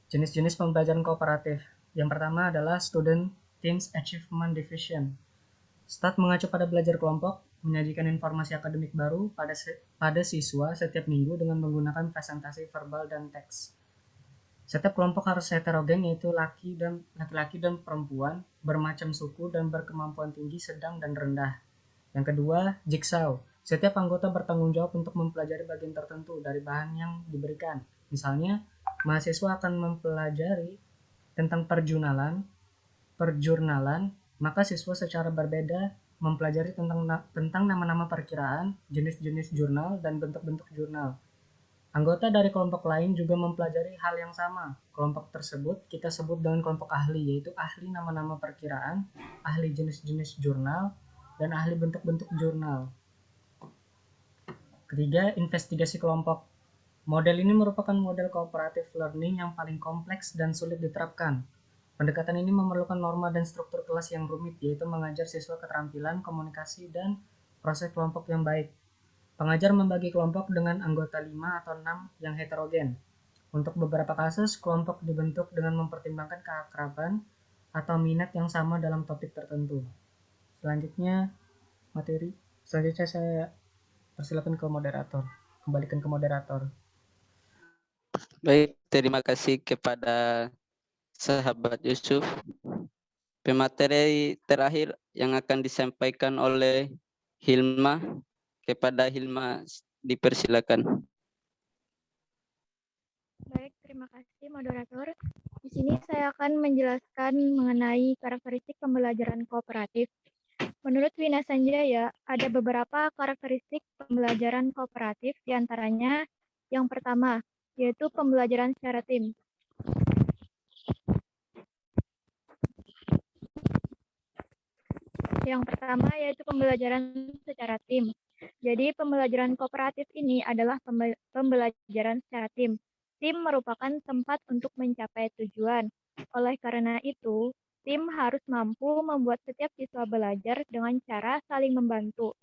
Jenis-jenis pembelajaran kooperatif. Yang pertama adalah Student Teams Achievement Division. STAT mengacu pada belajar kelompok, menyajikan informasi akademik baru pada siswa setiap minggu dengan menggunakan presentasi verbal dan teks. Setiap kelompok harus heterogen, yaitu laki-laki dan perempuan, bermacam suku dan berkemampuan tinggi, sedang, dan rendah. Yang kedua, Jigsaw. Setiap anggota bertanggung jawab untuk mempelajari bagian tertentu dari bahan yang diberikan. Misalnya, mahasiswa akan mempelajari tentang perjurnalan, maka siswa secara berbeda mempelajari tentang nama-nama perkiraan, jenis-jenis jurnal, dan bentuk-bentuk jurnal. Anggota dari kelompok lain juga mempelajari hal yang sama. Kelompok tersebut kita sebut dengan kelompok ahli, yaitu ahli nama-nama perkiraan, ahli jenis-jenis jurnal, dan ahli bentuk-bentuk jurnal. Ketiga, investigasi kelompok. Model ini merupakan model cooperative learning yang paling kompleks dan sulit diterapkan. Pendekatan ini memerlukan norma dan struktur kelas yang rumit, yaitu mengajar siswa keterampilan, komunikasi, dan proses kelompok yang baik. Pengajar membagi kelompok dengan anggota 5 atau 6 yang heterogen. Untuk beberapa kasus, kelompok dibentuk dengan mempertimbangkan keakraban atau minat yang sama dalam topik tertentu. Selanjutnya, selanjutnya saya persilakan ke moderator. Kembalikan ke moderator. Baik, terima kasih kepada sahabat Yusuf. Pemateri terakhir yang akan disampaikan oleh Hilma. Kepada Hilma dipersilakan. Baik, terima kasih moderator. Di sini saya akan menjelaskan mengenai karakteristik pembelajaran kooperatif. Menurut Wina Sanjaya, ada beberapa karakteristik pembelajaran kooperatif, diantaranya yang pertama, yaitu pembelajaran secara tim. Yang pertama yaitu pembelajaran secara tim. Jadi pembelajaran kooperatif ini adalah pembelajaran secara tim. Tim merupakan tempat untuk mencapai tujuan. Oleh karena itu, tim harus mampu membuat setiap siswa belajar dengan cara saling membantu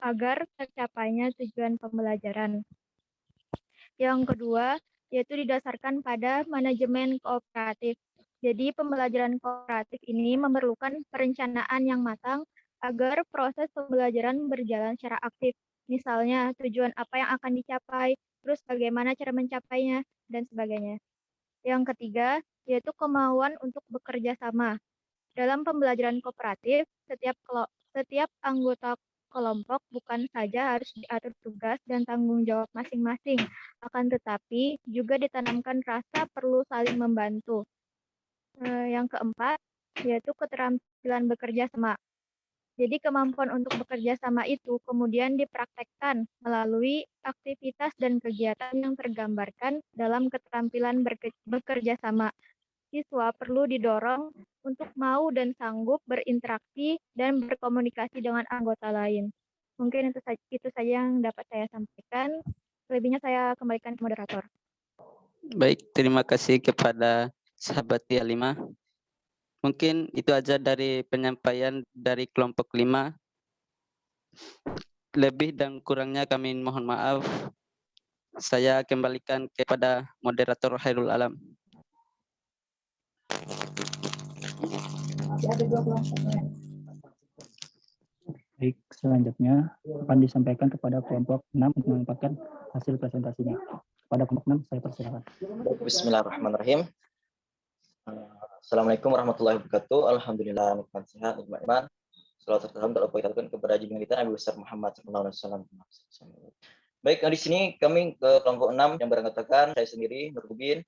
agar tercapainya tujuan pembelajaran. Yang kedua, yaitu didasarkan pada manajemen kooperatif. Jadi pembelajaran kooperatif ini memerlukan perencanaan yang matang agar proses pembelajaran berjalan secara aktif. Misalnya tujuan apa yang akan dicapai, terus bagaimana cara mencapainya, dan sebagainya. Yang ketiga, yaitu kemauan untuk bekerja sama. Dalam pembelajaran kooperatif, setiap anggota kelompok bukan saja harus diatur tugas dan tanggung jawab masing-masing, akan tetapi juga ditanamkan rasa perlu saling membantu. Yang keempat, yaitu keterampilan bekerja sama. Jadi kemampuan untuk bekerja sama itu kemudian dipraktekkan melalui aktivitas dan kegiatan yang tergambarkan dalam keterampilan bekerja sama. Siswa perlu didorong untuk mau dan sanggup berinteraksi dan berkomunikasi dengan anggota lain. Mungkin itu saja yang dapat saya sampaikan. Selebihnya saya kembalikan ke moderator. Baik, terima kasih kepada sahabat Tia 5. Mungkin itu aja dari penyampaian dari kelompok 5. Lebih dan kurangnya kami mohon maaf. Saya kembalikan kepada moderator Khairul Alam. Baik, selanjutnya akan disampaikan kepada kelompok 6 untuk menempatkan hasil presentasinya. Kepada kelompok 6, saya persilakan. Bismillahirrahmanirrahim. Assalamualaikum warahmatullahi wabarakatuh. Alhamdulillah, nikmat sehat, nikmat iman. Salawat serta salam terlalu kepada junjungan kita Nabi besar Muhammad SAW. Baik, di sini kami ke kelompok 6 yang beranggotakan saya sendiri, Nur Rubin,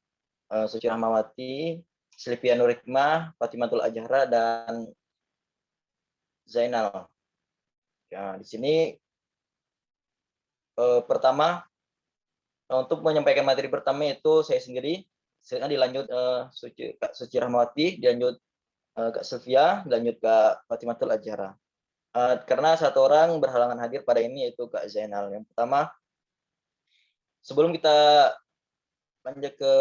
Suci Rahmawati, Silvia Nur Hikmah, Fatimatul Ajhara, dan Zainal. Ya, di sini pertama untuk menyampaikan materi pertama itu saya sendiri, sekarang dilanjut Kak Suci Rahmawati, dilanjut Kak Sylvia, dilanjut Kak Fatimatul Ajhara. Karena satu orang berhalangan hadir pada ini yaitu Kak Zainal. Yang pertama, sebelum kita lanjut ke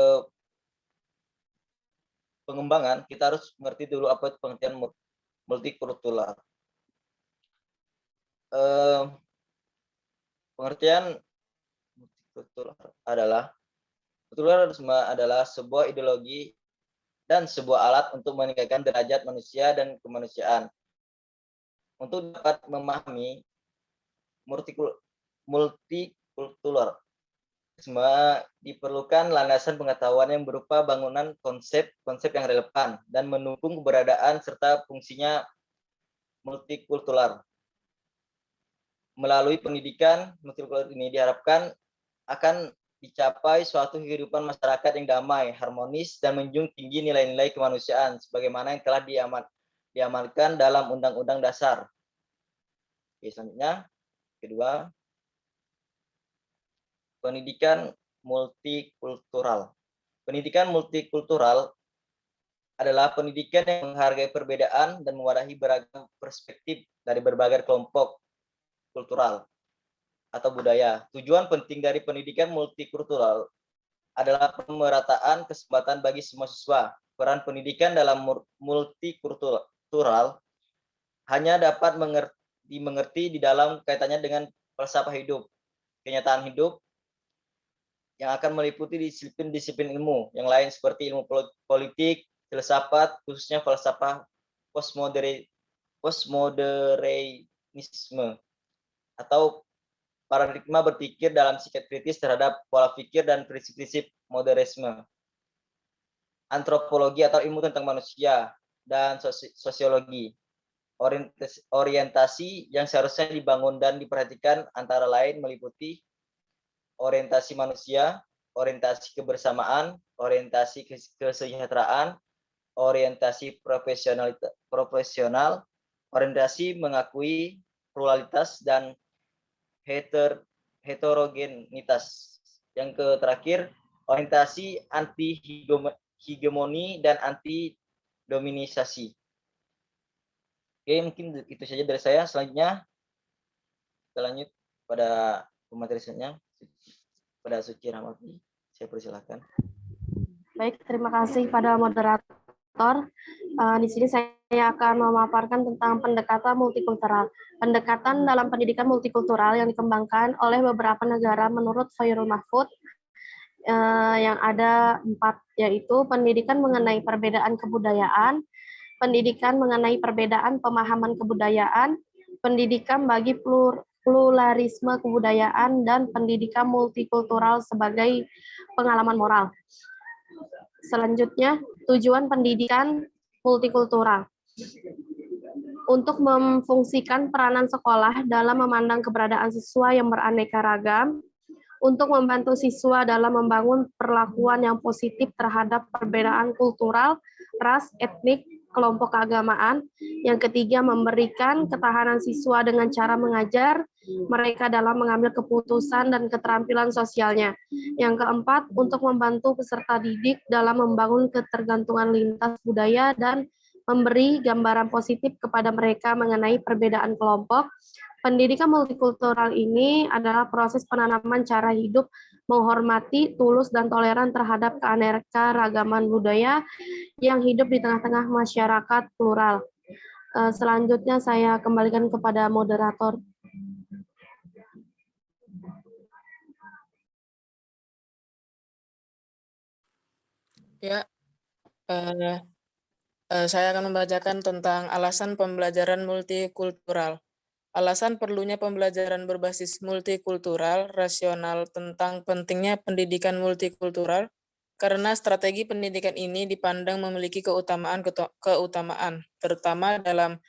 pengembangan, kita harus mengerti dulu apa itu pengertian multikultural. Pengertian multikultural adalah sebuah ideologi dan sebuah alat untuk meningkatkan derajat manusia dan kemanusiaan. Untuk dapat memahami multikultural, semua diperlukan landasan pengetahuan yang berupa bangunan konsep-konsep yang relevan dan mendukung keberadaan serta fungsinya multikultural. Melalui pendidikan, multikultural ini diharapkan akan dicapai suatu kehidupan masyarakat yang damai, harmonis, dan menjunjung tinggi nilai-nilai kemanusiaan sebagaimana yang telah diamalkan dalam Undang-Undang Dasar. Oke, selanjutnya, kedua, pendidikan multikultural. Pendidikan multikultural adalah pendidikan yang menghargai perbedaan dan mewadahi beragam perspektif dari berbagai kelompok kultural atau budaya. Tujuan penting dari pendidikan multikultural adalah pemerataan kesempatan bagi semua siswa. Peran pendidikan dalam multikultural hanya dapat dimengerti di dalam kaitannya dengan falsafah hidup, kenyataan hidup yang akan meliputi disiplin-disiplin ilmu yang lain seperti ilmu politik, filsafat, khususnya falsafah postmodernisme atau paradigma berpikir dalam sikap kritis terhadap pola pikir dan prinsip-prinsip modernisme, antropologi atau ilmu tentang manusia, dan sosiologi. Orientasi yang seharusnya dibangun dan diperhatikan antara lain meliputi orientasi manusia, orientasi kebersamaan, orientasi kesejahteraan, orientasi profesional, orientasi mengakui pluralitas dan heterogenitas. Yang terakhir, orientasi anti hegemoni dan anti dominisasi. Oke, mungkin itu saja dari saya. Selanjutnya kita lanjut pada pemateri selanjutnya, pada Suci Rahmawati. Saya persilahkan. Baik, terima kasih pada moderator. Di sini saya akan memaparkan tentang pendekatan multikultural. Pendekatan dalam pendidikan multikultural yang dikembangkan oleh beberapa negara menurut Khairul Mahfud yang ada 4, yaitu pendidikan mengenai perbedaan kebudayaan, pendidikan mengenai perbedaan pemahaman kebudayaan, pendidikan bagi pluralisme kebudayaan, dan pendidikan multikultural sebagai pengalaman moral. Selanjutnya, tujuan pendidikan multikultural. Untuk memfungsikan peranan sekolah dalam memandang keberadaan siswa yang beraneka ragam, untuk membantu siswa dalam membangun perlakuan yang positif terhadap perbedaan kultural, ras, etnik, kelompok keagamaan. Yang ketiga, memberikan ketahanan siswa dengan cara mengajar mereka dalam mengambil keputusan dan keterampilan sosialnya. Yang keempat, untuk membantu peserta didik dalam membangun ketergantungan lintas budaya dan memberi gambaran positif kepada mereka mengenai perbedaan kelompok. Pendidikan multikultural ini adalah proses penanaman cara hidup menghormati, tulus, dan toleran terhadap keanekaragaman budaya yang hidup di tengah-tengah masyarakat plural. Selanjutnya saya kembalikan kepada moderator. Ya, saya akan membacakan tentang alasan pembelajaran multikultural. Alasan perlunya pembelajaran berbasis multikultural rasional tentang pentingnya pendidikan multikultural karena strategi pendidikan ini dipandang memiliki keutamaan, terutama dalam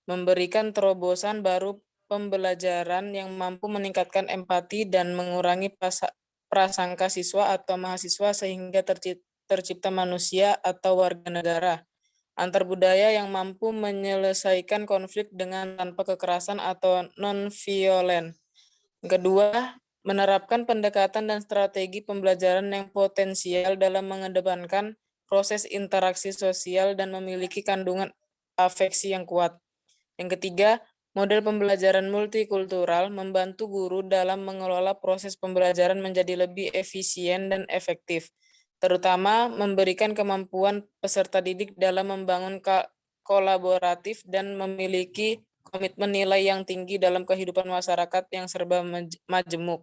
memberikan terobosan baru pembelajaran yang mampu meningkatkan empati dan mengurangi prasangka siswa atau mahasiswa sehingga tercipta manusia atau warga negara antar budaya yang mampu menyelesaikan konflik dengan tanpa kekerasan atau non-violen. Kedua, menerapkan pendekatan dan strategi pembelajaran yang potensial dalam mengedepankan proses interaksi sosial dan memiliki kandungan afeksi yang kuat. Yang ketiga, model pembelajaran multikultural membantu guru dalam mengelola proses pembelajaran menjadi lebih efisien dan efektif, terutama memberikan kemampuan peserta didik dalam membangun kolaboratif dan memiliki komitmen nilai yang tinggi dalam kehidupan masyarakat yang serba majemuk.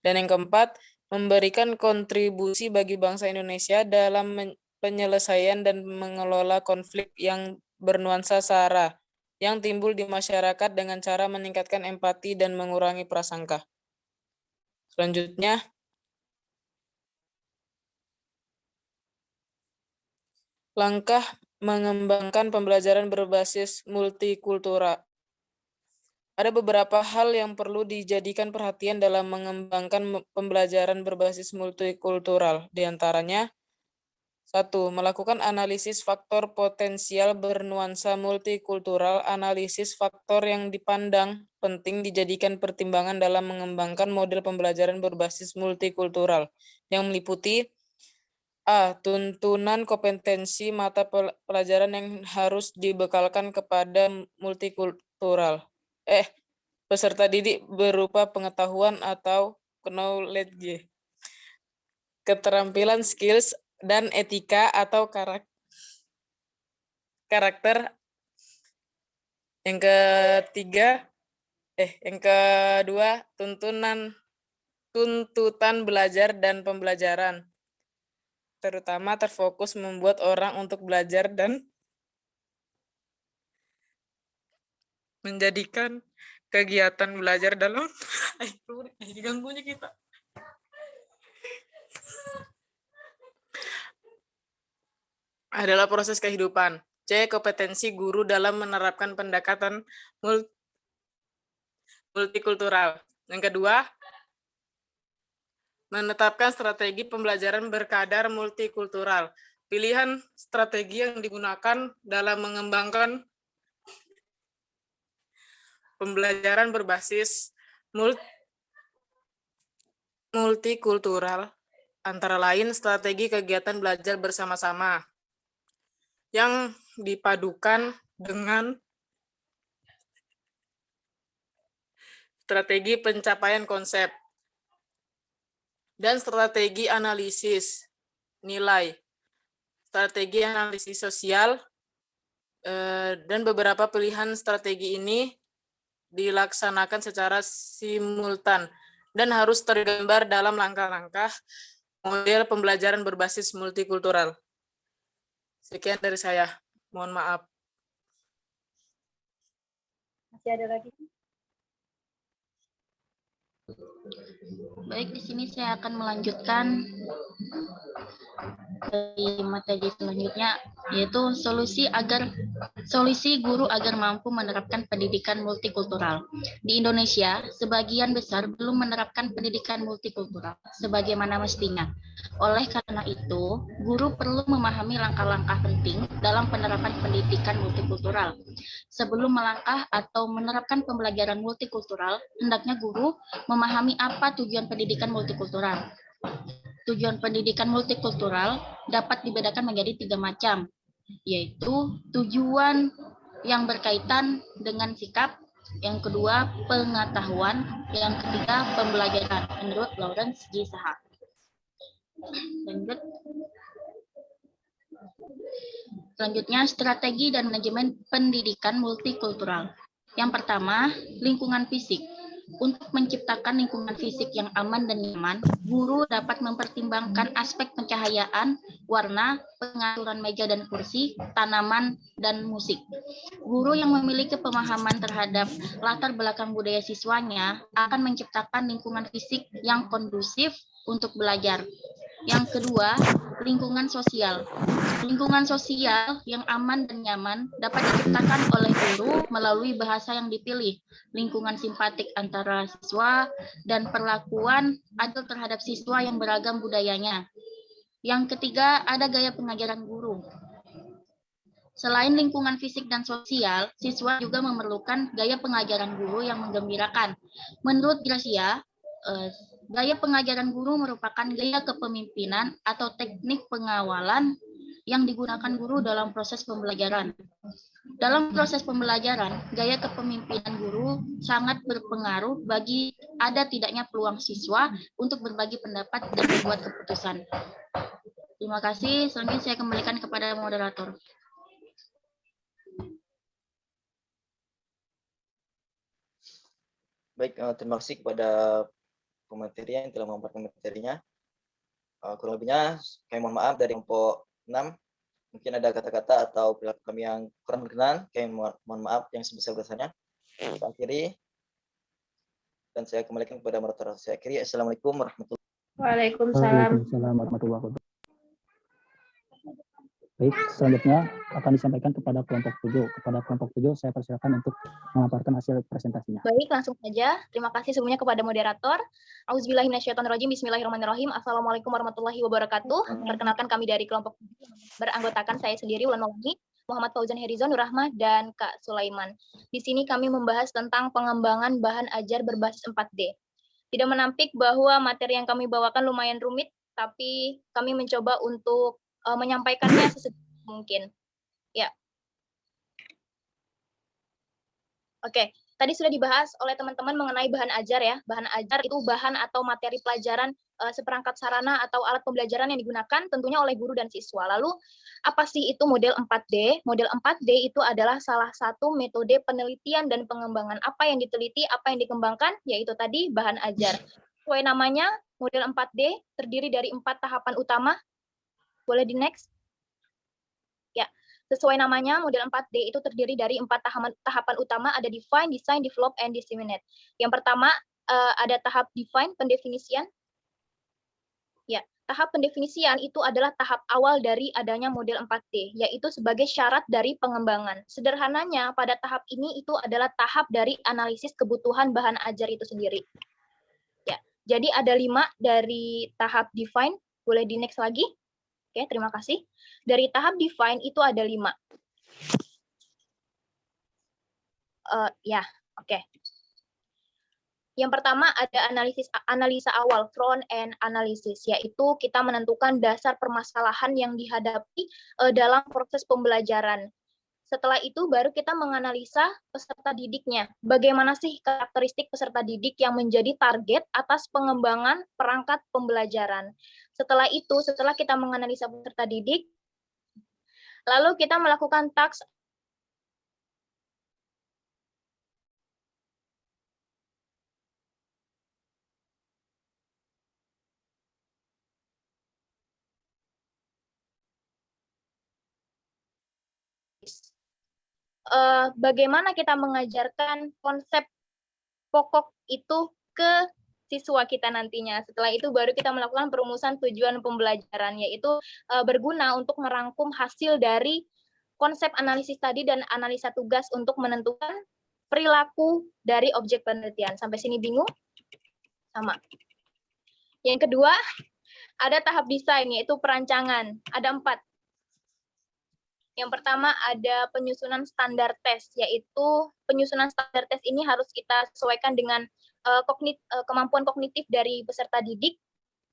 Dan yang keempat, memberikan kontribusi bagi bangsa Indonesia dalam penyelesaian dan mengelola konflik yang bernuansa sara yang timbul di masyarakat dengan cara meningkatkan empati dan mengurangi prasangka. Selanjutnya, langkah mengembangkan pembelajaran berbasis multikultural. Ada beberapa hal yang perlu dijadikan perhatian dalam mengembangkan pembelajaran berbasis multikultural. Di antaranya, 1. Melakukan analisis faktor potensial bernuansa multikultural. Analisis faktor yang dipandang penting dijadikan pertimbangan dalam mengembangkan model pembelajaran berbasis multikultural yang meliputi A. Tuntunan kompetensi mata pelajaran yang harus dibekalkan kepada multikultural. Peserta didik berupa pengetahuan atau knowledge, keterampilan, skills, dan etika atau karakter. Yang kedua, tuntunan tuntutan belajar dan pembelajaran, terutama terfokus membuat orang untuk belajar dan menjadikan kegiatan belajar dalam diganggunya kita adalah proses kehidupan. C. Kompetensi guru dalam menerapkan pendekatan multikultural. Yang kedua, menetapkan strategi pembelajaran berkadar multikultural. Pilihan strategi yang digunakan dalam mengembangkan pembelajaran berbasis multikultural antara lain strategi kegiatan belajar bersama-sama yang dipadukan dengan strategi pencapaian konsep dan strategi analisis nilai, strategi analisis sosial, dan beberapa pilihan strategi ini dilaksanakan secara simultan dan harus tergambar dalam langkah-langkah model pembelajaran berbasis multikultural. Sekian dari saya. Mohon maaf. Masih ada lagi? Baik, di sini saya akan melanjutkan dari materi selanjutnya, yaitu solusi guru agar mampu menerapkan pendidikan multikultural. Di Indonesia, sebagian besar belum menerapkan pendidikan multikultural sebagaimana mestinya. Oleh karena itu, guru perlu memahami langkah-langkah penting dalam penerapan pendidikan multikultural. Sebelum melangkah atau menerapkan pembelajaran multikultural, hendaknya guru memahami apa tujuan pendidikan multikultural. Tujuan pendidikan multikultural dapat dibedakan menjadi 3 macam, yaitu tujuan yang berkaitan dengan sikap, yang kedua pengetahuan, yang ketiga pembelajaran menurut Lawrence G. Saha. Selanjutnya, strategi dan manajemen pendidikan multikultural. Yang pertama, lingkungan fisik. Untuk menciptakan lingkungan fisik yang aman dan nyaman, guru dapat mempertimbangkan aspek pencahayaan, warna, pengaturan meja dan kursi, tanaman, dan musik. Guru yang memiliki pemahaman terhadap latar belakang budaya siswanya akan menciptakan lingkungan fisik yang kondusif untuk belajar. Yang kedua, lingkungan sosial. Lingkungan sosial yang aman dan nyaman dapat diciptakan oleh guru melalui bahasa yang dipilih, lingkungan simpatik antara siswa, dan perlakuan adil terhadap siswa yang beragam budayanya. Yang ketiga, ada gaya pengajaran guru. Selain lingkungan fisik dan sosial, siswa juga memerlukan gaya pengajaran guru yang menggembirakan. Menurut Gracia, gaya pengajaran guru merupakan gaya kepemimpinan atau teknik pengawalan yang digunakan guru dalam proses pembelajaran. Dalam proses pembelajaran, gaya kepemimpinan guru sangat berpengaruh bagi ada tidaknya peluang siswa untuk berbagi pendapat dan membuat keputusan. Terima kasih. Selanjutnya saya kembalikan kepada moderator. Baik, terima kasih kepada pemateri yang telah memaparkan materinya. Kurang lebihnya, kami mohon maaf dari kelompok 6. Mungkin ada kata-kata atau perilaku kami yang kurang berkenan. Kami mohon maaf yang sebesar-besarnya. Saya akhiri. Dan saya kembalikan kepada moderator. Saya akhiri. Assalamualaikum warahmatullahi wabarakatuh. Waalaikumsalam. Waalaikumsalam warahmatullahi wabarakatuh. Baik, selanjutnya akan disampaikan kepada kelompok 7. Kepada kelompok 7, saya persilakan untuk memaparkan hasil presentasinya. Baik, langsung saja. Terima kasih sebelumnya kepada moderator. Auzubillahi minasyaitonirrajim. Bismillahirrahmanirrahim. Assalamualaikum warahmatullahi wabarakatuh. Perkenalkan kami dari kelompok 7 beranggotakan saya sendiri, Wulan Maulani, Muhammad Fauzan Herizon, Nur Rahmah, dan Kak Sulaiman. Di sini kami membahas tentang pengembangan bahan ajar berbasis 4D. Tidak menampik bahwa materi yang kami bawakan lumayan rumit, tapi kami mencoba untuk menyampaikannya sesederhana mungkin. Ya. Oke, tadi sudah dibahas oleh teman-teman mengenai bahan ajar ya. Bahan ajar itu bahan atau materi pelajaran seperangkat sarana atau alat pembelajaran yang digunakan tentunya oleh guru dan siswa. Lalu apa sih itu model 4D? Model 4D itu adalah salah satu metode penelitian dan pengembangan. Apa yang diteliti, apa yang dikembangkan, yaitu tadi bahan ajar. Sesuai namanya, model 4D terdiri dari 4 tahapan utama. Boleh di next? Ya, sesuai namanya, model 4D itu terdiri dari 4 tahapan utama, ada define, design, develop, and disseminate. Yang pertama, ada tahap define, pendefinisian. Ya, tahap pendefinisian itu adalah tahap awal dari adanya model 4D, yaitu sebagai syarat dari pengembangan. Sederhananya, pada tahap ini itu adalah tahap dari analisis kebutuhan bahan ajar itu sendiri. Ya, jadi ada 5 dari tahap define. Boleh di next lagi? Oke, terima kasih. Dari tahap define itu ada 5. Ya, oke. Yang pertama ada analisa awal, front end analysis, yaitu kita menentukan dasar permasalahan yang dihadapi dalam proses pembelajaran. Setelah itu baru kita menganalisa peserta didiknya. Bagaimana sih karakteristik peserta didik yang menjadi target atas pengembangan perangkat pembelajaran. Setelah itu, setelah kita menganalisa peserta didik, lalu kita melakukan task bagaimana kita mengajarkan konsep pokok itu ke siswa kita nantinya. Setelah itu baru kita melakukan perumusan tujuan pembelajaran, yaitu berguna untuk merangkum hasil dari konsep analisis tadi dan analisa tugas untuk menentukan perilaku dari objek penelitian. Sampai sini bingung? Sama. Yang kedua, ada tahap desain, yaitu perancangan. Ada 4. Yang pertama ada penyusunan standar tes, yaitu penyusunan standar tes ini harus kita sesuaikan dengan kemampuan kognitif dari peserta didik,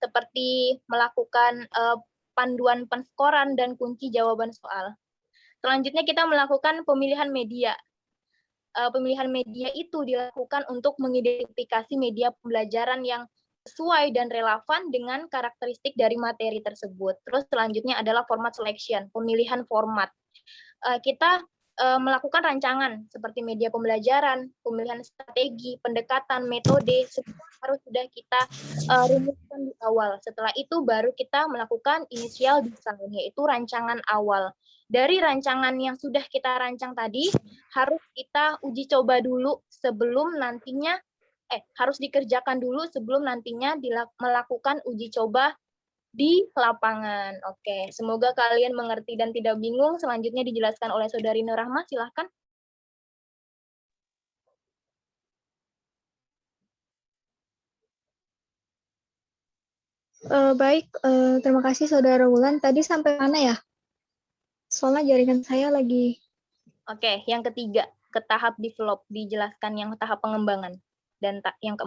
seperti melakukan panduan penskoran dan kunci jawaban soal. Selanjutnya kita melakukan pemilihan media. Pemilihan media itu dilakukan untuk mengidentifikasi media pembelajaran yang sesuai dan relevan dengan karakteristik dari materi tersebut. Terus selanjutnya adalah format selection, pemilihan format. Kita melakukan rancangan seperti media pembelajaran, pemilihan strategi, pendekatan, metode, semua harus sudah kita rumuskan di awal. Setelah itu baru kita melakukan initial design, yaitu rancangan awal. Dari rancangan yang sudah kita rancang tadi, harus kita uji coba dulu sebelum nantinya harus dikerjakan dulu sebelum nantinya melakukan uji coba di lapangan. Oke, semoga kalian mengerti dan tidak bingung. Selanjutnya dijelaskan oleh Saudari Nur Rahma, silahkan. Baik, terima kasih Saudara Wulan. Tadi sampai mana ya? Soalnya jaringan saya lagi... Oke, yang ketiga, ke tahap develop, dijelaskan yang tahap pengembangan. Dan yang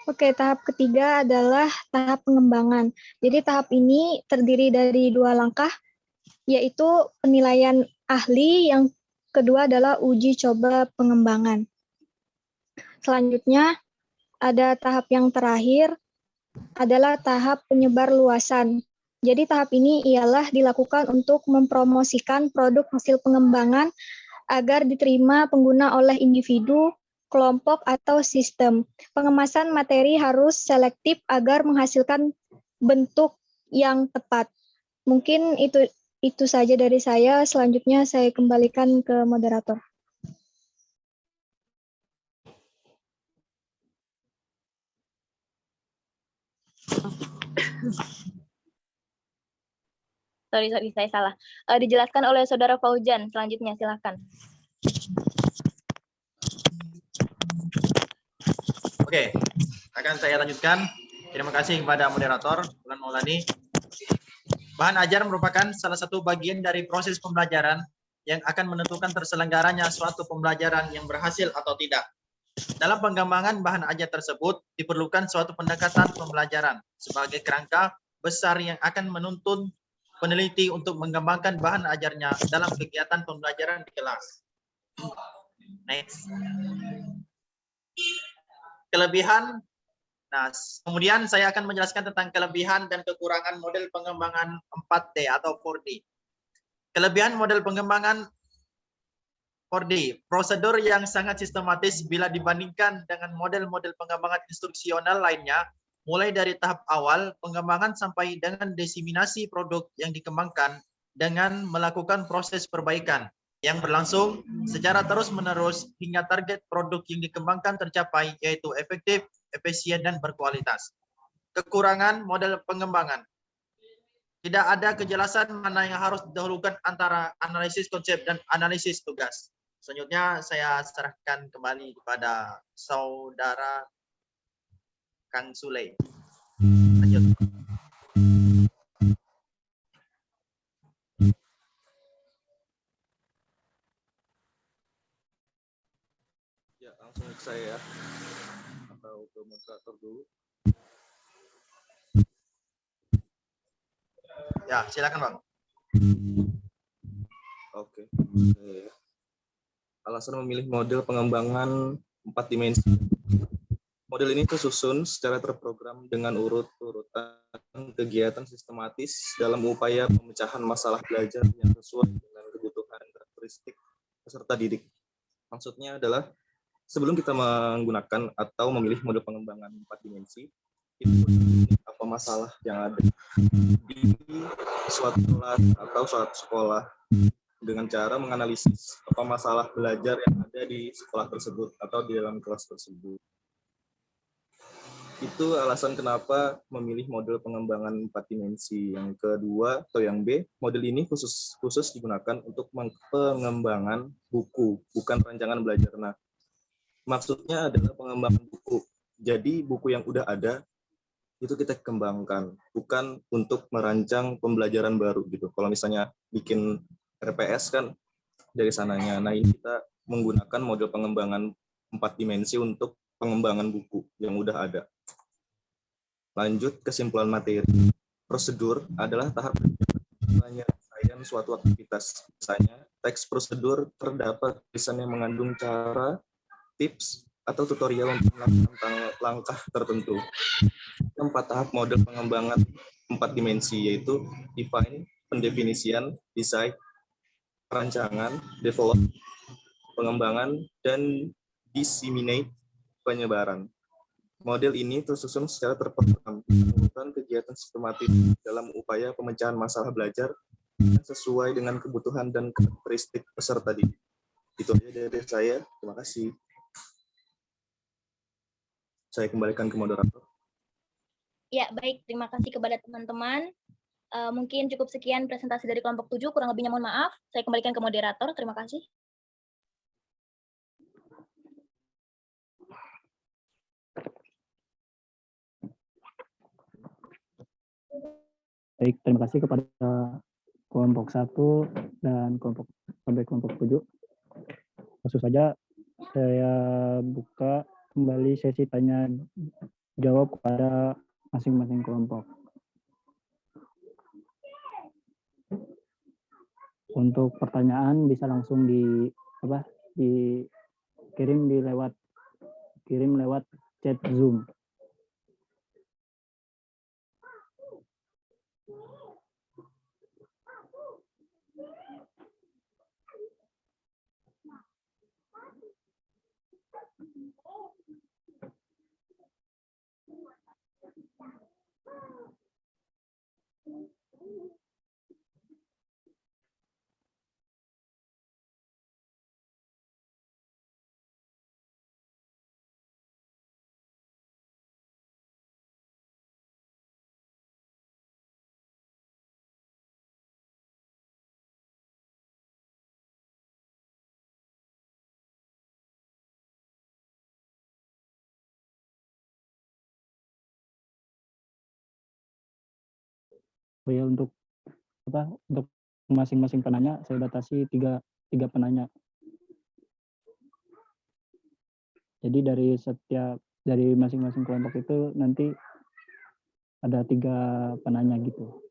Oke, tahap ketiga adalah tahap pengembangan. Jadi tahap ini terdiri dari 2 langkah, yaitu penilaian ahli, yang kedua adalah uji coba pengembangan. Selanjutnya, ada tahap yang terakhir, adalah tahap penyebar luasan. Jadi tahap ini ialah dilakukan untuk mempromosikan produk hasil pengembangan agar diterima pengguna oleh individu, kelompok, atau sistem. Pengemasan materi harus selektif agar menghasilkan bentuk yang tepat. Mungkin itu saja dari saya. Selanjutnya saya kembalikan ke moderator. Sorry, saya salah. Dijelaskan oleh Saudara Fauzan. Selanjutnya, silakan. Oke, akan saya lanjutkan. Terima kasih kepada moderator, Bulan Maulani. Bahan ajar merupakan salah satu bagian dari proses pembelajaran yang akan menentukan terselenggaranya suatu pembelajaran yang berhasil atau tidak. Dalam pengembangan bahan ajar tersebut, diperlukan suatu pendekatan pembelajaran sebagai kerangka besar yang akan menuntun peneliti untuk mengembangkan bahan ajarnya dalam kegiatan pembelajaran di kelas. Next. Kelebihan. Nah, kemudian saya akan menjelaskan tentang kelebihan dan kekurangan model pengembangan 4D atau 4D. Kelebihan model pengembangan 4D, prosedur yang sangat sistematis bila dibandingkan dengan model-model pengembangan instruksional lainnya, mulai dari tahap awal pengembangan sampai dengan diseminasi produk yang dikembangkan dengan melakukan proses perbaikan yang berlangsung secara terus-menerus hingga target produk yang dikembangkan tercapai, yaitu efektif, efisien, dan berkualitas. Kekurangan model pengembangan. Tidak ada kejelasan mana yang harus didahulukan antara analisis konsep dan analisis tugas. Selanjutnya saya serahkan kembali kepada saudara Kang Sule. Lanjut. Ya, langsung ke saya atau ke moderator dulu. Ya, silakan Bang. Oke. Alasan memilih model pengembangan 4 dimensi. Model ini tersusun secara terprogram dengan urut-urutan kegiatan sistematis dalam upaya pemecahan masalah belajar yang sesuai dengan kebutuhan karakteristik peserta didik. Maksudnya adalah sebelum kita menggunakan atau memilih model pengembangan 4 dimensi, itu apa masalah yang ada di suatu kelas atau suatu sekolah dengan cara menganalisis apa masalah belajar yang ada di sekolah tersebut atau di dalam kelas tersebut. Itu alasan kenapa memilih model pengembangan 4 dimensi. Yang kedua atau yang B, model ini khusus digunakan untuk pengembangan buku, bukan rancangan belajar. Nah, maksudnya adalah pengembangan buku. Jadi buku yang udah ada itu kita kembangkan, bukan untuk merancang pembelajaran baru gitu. Kalau misalnya bikin RPS kan dari sananya. Nah, ini kita menggunakan model pengembangan 4 dimensi untuk pengembangan buku yang udah ada. Lanjut kesimpulan materi. Prosedur adalah tahap penyelesaian suatu aktivitas. Misalnya, teks prosedur terdapat tulisan yang mengandung cara, tips, atau tutorial untuk melakukan langkah tertentu. 4 tahap model pengembangan 4 dimensi, yaitu define, pendefinisian, design, rancangan, develop, pengembangan, dan disseminate, penyebaran. Model ini tersusun secara terprogram dengan kegiatan sistematis dalam upaya pemecahan masalah belajar yang sesuai dengan kebutuhan dan karakteristik peserta didik. Itu aja dari saya. Terima kasih. Saya kembalikan ke moderator. Ya, baik. Terima kasih kepada teman-teman. Mungkin cukup sekian presentasi dari kelompok 7, kurang lebihnya mohon maaf. Saya kembalikan ke moderator, terima kasih. Baik, terima kasih kepada kelompok 1 dan kelompok 7. Langsung saja saya buka kembali sesi tanya jawab kepada masing-masing kelompok. Untuk pertanyaan bisa langsung dikirim lewat chat Zoom. Oh ya, untuk masing-masing penanya saya batasi tiga penanya. Jadi dari masing-masing kelompok itu nanti ada 3 penanya gitu.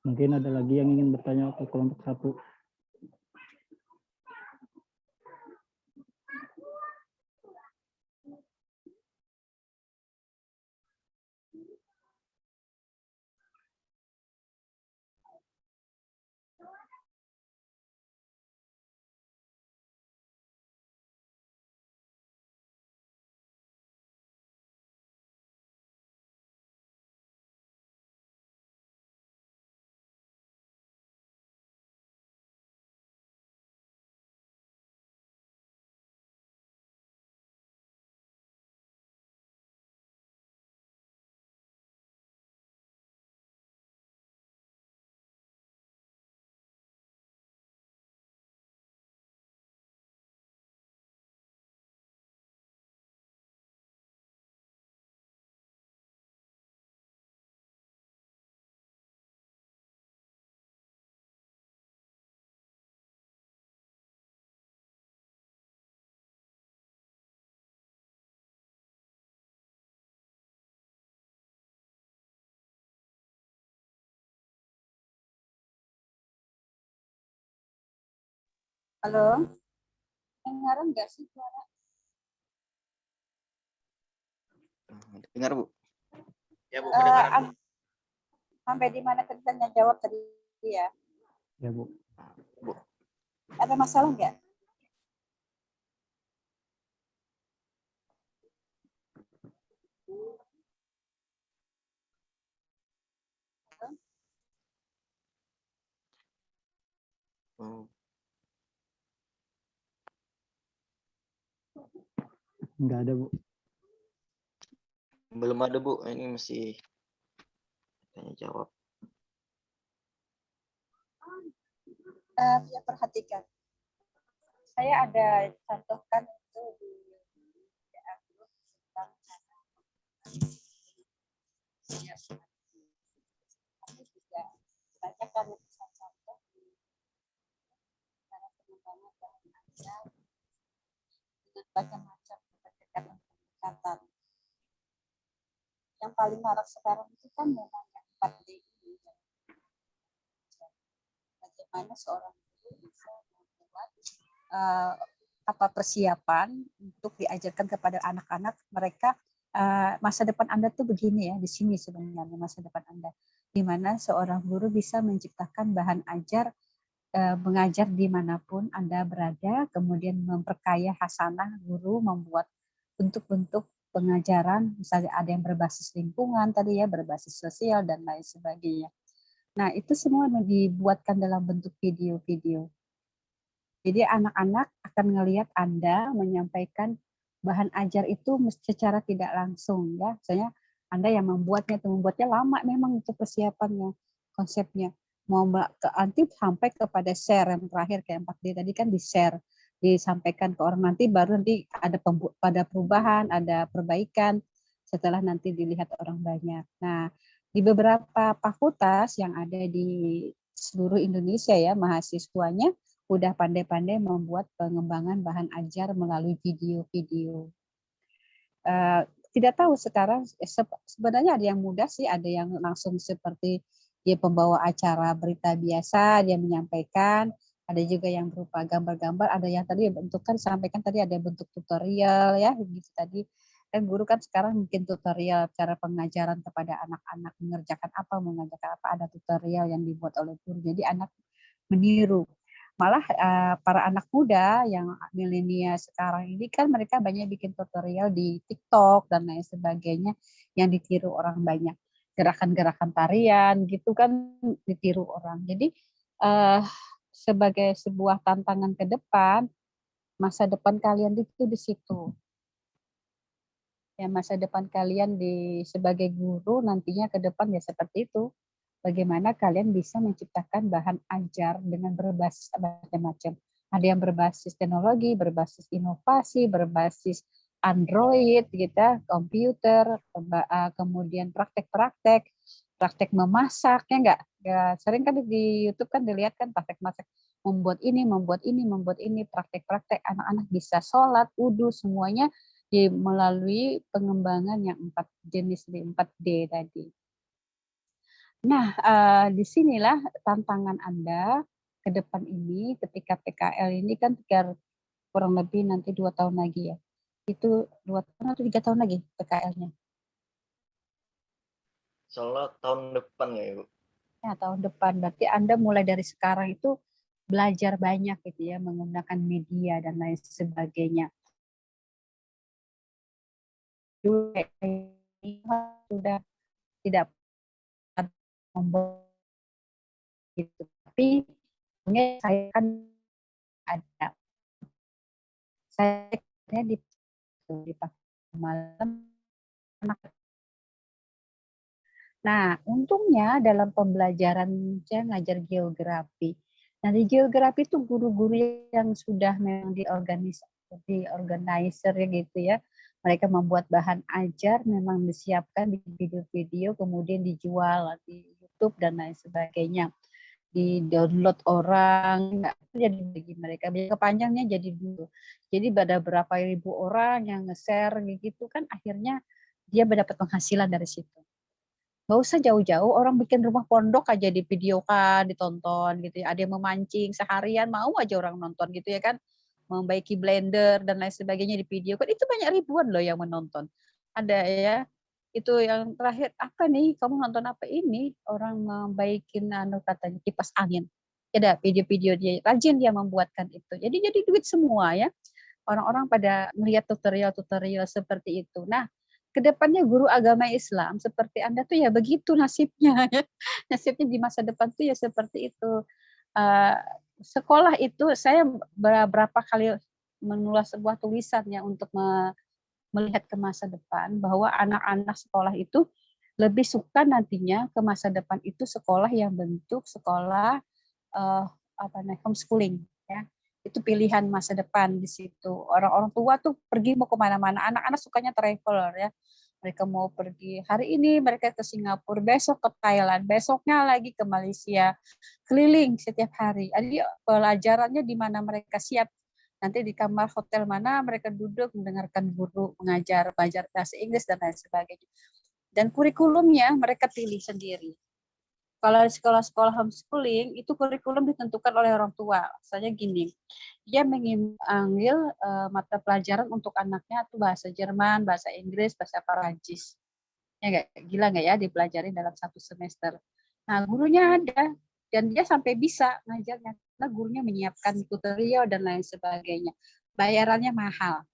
Mungkin ada lagi yang ingin bertanya ke kelompok 1. Halo, dengaran nggak sih suara? Dengar, Bu. Ya, Bu, Eh, kedengaran, Bu. Sampai di mana tadi tanya jawab tadi ya? Ya, Bu. Ada masalah nggak? Oh, Enggak ada, Bu. belum ada, Bu. Ini masih tanya jawab. Ya perhatikan. Saya ada contohkan itu di WA group tentang kami juga banyak kan bisa contoh di cara pengembangan bahan ajar dengan macam-macam pendekatan. Yang paling marak sekarang itu kan memang yang 4D ini. Bagaimana seorang guru bisa membuat persiapan untuk diajarkan kepada anak-anak mereka masa depan Anda tuh begini ya, di sini sebenarnya masa depan Anda, di mana seorang guru bisa menciptakan bahan ajar mengajar dimanapun Anda berada, kemudian memperkaya hasanah guru, membuat bentuk-bentuk pengajaran, misalnya ada yang berbasis lingkungan tadi ya, berbasis sosial dan lain sebagainya. Nah, itu semua dibuatkan dalam bentuk video-video. Jadi anak-anak akan melihat Anda menyampaikan bahan ajar itu secara tidak langsung ya. Misalnya Anda yang membuatnya lama memang itu persiapannya, konsepnya. Mau nanti sampai kepada share yang terakhir kayak 4D tadi kan di-share, disampaikan ke orang, nanti baru nanti ada perubahan, ada perbaikan setelah nanti dilihat orang banyak. Nah, di beberapa fakultas yang ada di seluruh Indonesia ya, mahasiswanya udah pandai-pandai membuat pengembangan bahan ajar melalui video-video. Tidak tahu sekarang sebenarnya ada yang mudah sih, ada yang langsung seperti dia pembawa acara berita biasa, dia menyampaikan, ada juga yang berupa gambar-gambar, ada yang tadi bentukkan sampaikan tadi ada bentuk tutorial ya, begitu tadi. Kan guru kan sekarang bikin tutorial cara pengajaran kepada anak-anak mengerjakan apa, ada tutorial yang dibuat oleh guru. Jadi anak meniru. Malah para anak muda yang milenial sekarang ini kan mereka banyak bikin tutorial di TikTok dan lain sebagainya yang ditiru orang banyak. Gerakan-gerakan tarian gitu kan ditiru orang. Jadi sebagai sebuah tantangan ke depan, masa depan kalian itu di situ. Ya, masa depan kalian sebagai guru nantinya ke depan ya seperti itu. Bagaimana kalian bisa menciptakan bahan ajar dengan berbasis macam-macam. Ada yang berbasis teknologi, berbasis inovasi, berbasis Android, gitu, komputer, kemudian praktek memasak, ya enggak? Ya, sering kan di YouTube kan dilihat kan praktek masak, membuat ini, praktek-praktek anak-anak bisa sholat, wudhu, semuanya melalui pengembangan yang 4 jenis 4D tadi. Nah, disinilah tantangan Anda ke depan ini ketika PKL ini kan kurang lebih nanti 2 tahun lagi ya. Itu 2 tahun atau 3 tahun lagi PKL-nya? Soalnya tahun depan ya, Ibu. Ya, tahun depan. Berarti Anda mulai dari sekarang itu belajar banyak gitu ya, menggunakan media dan lain sebagainya. Sudah tidak membuat gitu. Tapi saya kan ada. Saya di malam. Nah, untungnya dalam pembelajaran saya ngajar geografi. Nah, di geografi itu guru-guru yang sudah memang organizer gitu ya. Mereka membuat bahan ajar, memang disiapkan di video-video, kemudian dijual di YouTube dan lain sebagainya. Di-download orang, itu jadi bagi mereka. Kepanjangnya jadi dulu. Jadi ada berapa ribu orang yang nge-share gitu kan, akhirnya dia mendapat penghasilan dari situ. Nggak usah jauh-jauh, orang bikin rumah pondok aja divideokan, ditonton gitu ya. Ada yang memancing seharian, mau aja orang nonton gitu ya kan. Membaiki blender dan lain sebagainya di video kan, itu banyak ribuan loh yang menonton. Ada ya, itu yang terakhir, apa nih, kamu nonton apa ini? Orang membaikin katanya kipas angin. Ada video-video dia, rajin dia membuatkan itu. Jadi duit semua ya. Orang-orang pada melihat tutorial-tutorial seperti itu. Nah, kedepannya guru agama Islam seperti Anda tuh ya begitu nasibnya ya. Nasibnya di masa depan tuh ya seperti itu. Sekolah itu saya beberapa kali menulis sebuah tulisan ya untuk melihat ke masa depan bahwa anak-anak sekolah itu lebih suka nantinya ke masa depan itu sekolah yang bentuk sekolah homeschooling ya. Itu pilihan masa depan di situ. Orang-orang tua tuh pergi mau kemana-mana, anak-anak sukanya traveler ya. Mereka mau pergi hari ini mereka ke Singapura, besok ke Thailand, besoknya lagi ke Malaysia, keliling setiap hari. Jadi pelajarannya di mana mereka siap. Nanti di kamar hotel mana mereka duduk mendengarkan guru mengajar, belajar bahasa Inggris dan lain sebagainya. Dan kurikulumnya mereka pilih sendiri. Kalau di sekolah-sekolah homeschooling, itu kurikulum ditentukan oleh orang tua. Misalnya gini, dia mengambil mata pelajaran untuk anaknya itu bahasa Jerman, bahasa Inggris, bahasa Perancis. Ya gila nggak ya dipelajari dalam 1 semester. Nah, gurunya ada, dan dia sampai bisa ngajarnya. Karena gurunya menyiapkan tutorial dan lain sebagainya. Bayarannya mahal.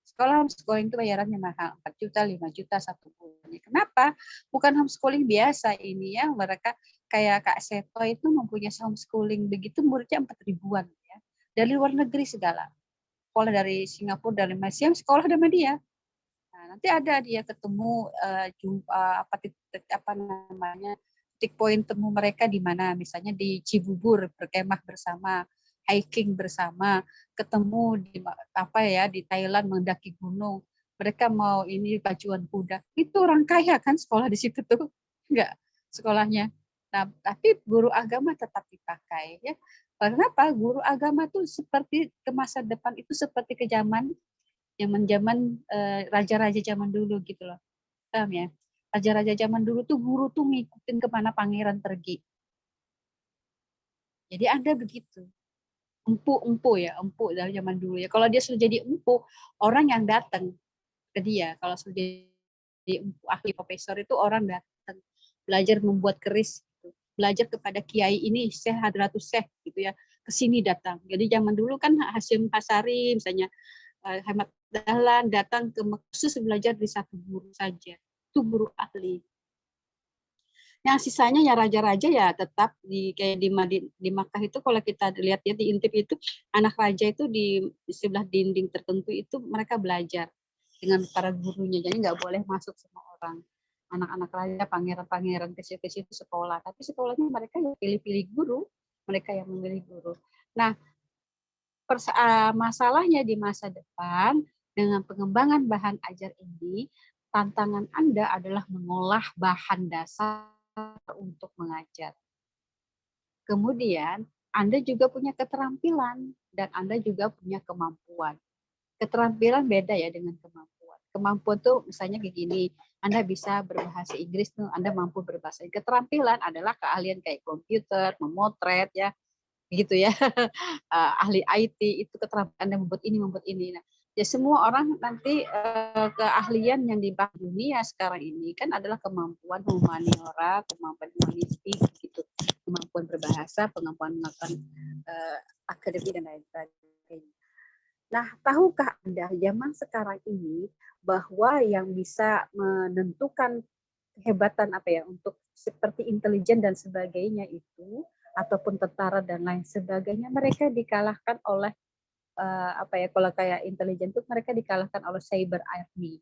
Sekolah homeschooling itu bayarannya mahal, 4 juta, 5 juta satu bulan. Kenapa? Bukan homeschooling biasa ini ya, mereka kayak Kak Seto itu mempunyai homeschooling begitu muridnya 4 ribuan ya. Dari luar negeri segala. Sekolah dari Singapura, dari Malaysia, sekolah sama dia. Nah, nanti ada dia ketemu titik poin temu mereka di mana, misalnya di Cibubur berkemah bersama, hiking bersama, ketemu di Thailand mendaki gunung, mereka mau ini pacuan kuda, itu orang kaya kan sekolah di situ tuh, enggak sekolahnya. Nah, tapi guru agama tetap dipakai ya. Kenapa? Guru agama tuh seperti ke masa depan itu seperti ke zaman raja-raja zaman dulu gitu loh, paham ya? Raja-raja zaman dulu tuh guru tuh ngikutin kemana pangeran pergi. Jadi Anda begitu. Empu dari zaman dulu ya. Kalau dia sudah jadi empu, orang yang datang ke dia. Kalau sudah jadi empu ahli profesor itu orang datang belajar membuat keris, gitu. Belajar kepada kiai ini Syekh Hadratus Syekh gitu ya. Ke sini datang. Jadi zaman dulu kan Hasyim Hasari misalnya Ahmad Dahlan datang ke khusus belajar di satu guru saja. Itu guru ahli. Yang sisanya ya raja-raja ya tetap kayak di Makkah itu kalau kita lihat ya diintip itu anak raja itu di sebelah dinding tertentu itu mereka belajar dengan para gurunya. Jadi nggak boleh masuk semua orang. Anak-anak raja, pangeran-pangeran kecil-kecil itu sekolah. Tapi sekolahnya mereka yang pilih-pilih guru, mereka yang memilih guru. Nah, masalahnya di masa depan dengan pengembangan bahan ajar ini, tantangan Anda adalah mengolah bahan dasar untuk mengajar. Kemudian Anda juga punya keterampilan dan Anda juga punya kemampuan. Keterampilan beda ya dengan kemampuan. Kemampuan tuh misalnya kayak gini, Anda bisa berbahasa Inggris tuh, Anda mampu berbahasa Inggris. Keterampilan adalah keahlian kayak komputer, memotret ya, gitu ya. Ahli IT itu keterampilan Anda membuat ini. Nah, ya semua orang nanti keahlian yang dibahas dunia sekarang ini kan adalah kemampuan humaniora, kemampuan humanistik gitu, kemampuan berbahasa, kemampuan melakukan akademik dan lain sebagainya. Nah, tahukah Anda zaman sekarang ini bahwa yang bisa menentukan kehebatan apa ya untuk seperti intelijen dan sebagainya itu ataupun tentara dan lain sebagainya mereka dikalahkan oleh apa ya kalau kayak intelijen itu mereka dikalahkan oleh cyber army.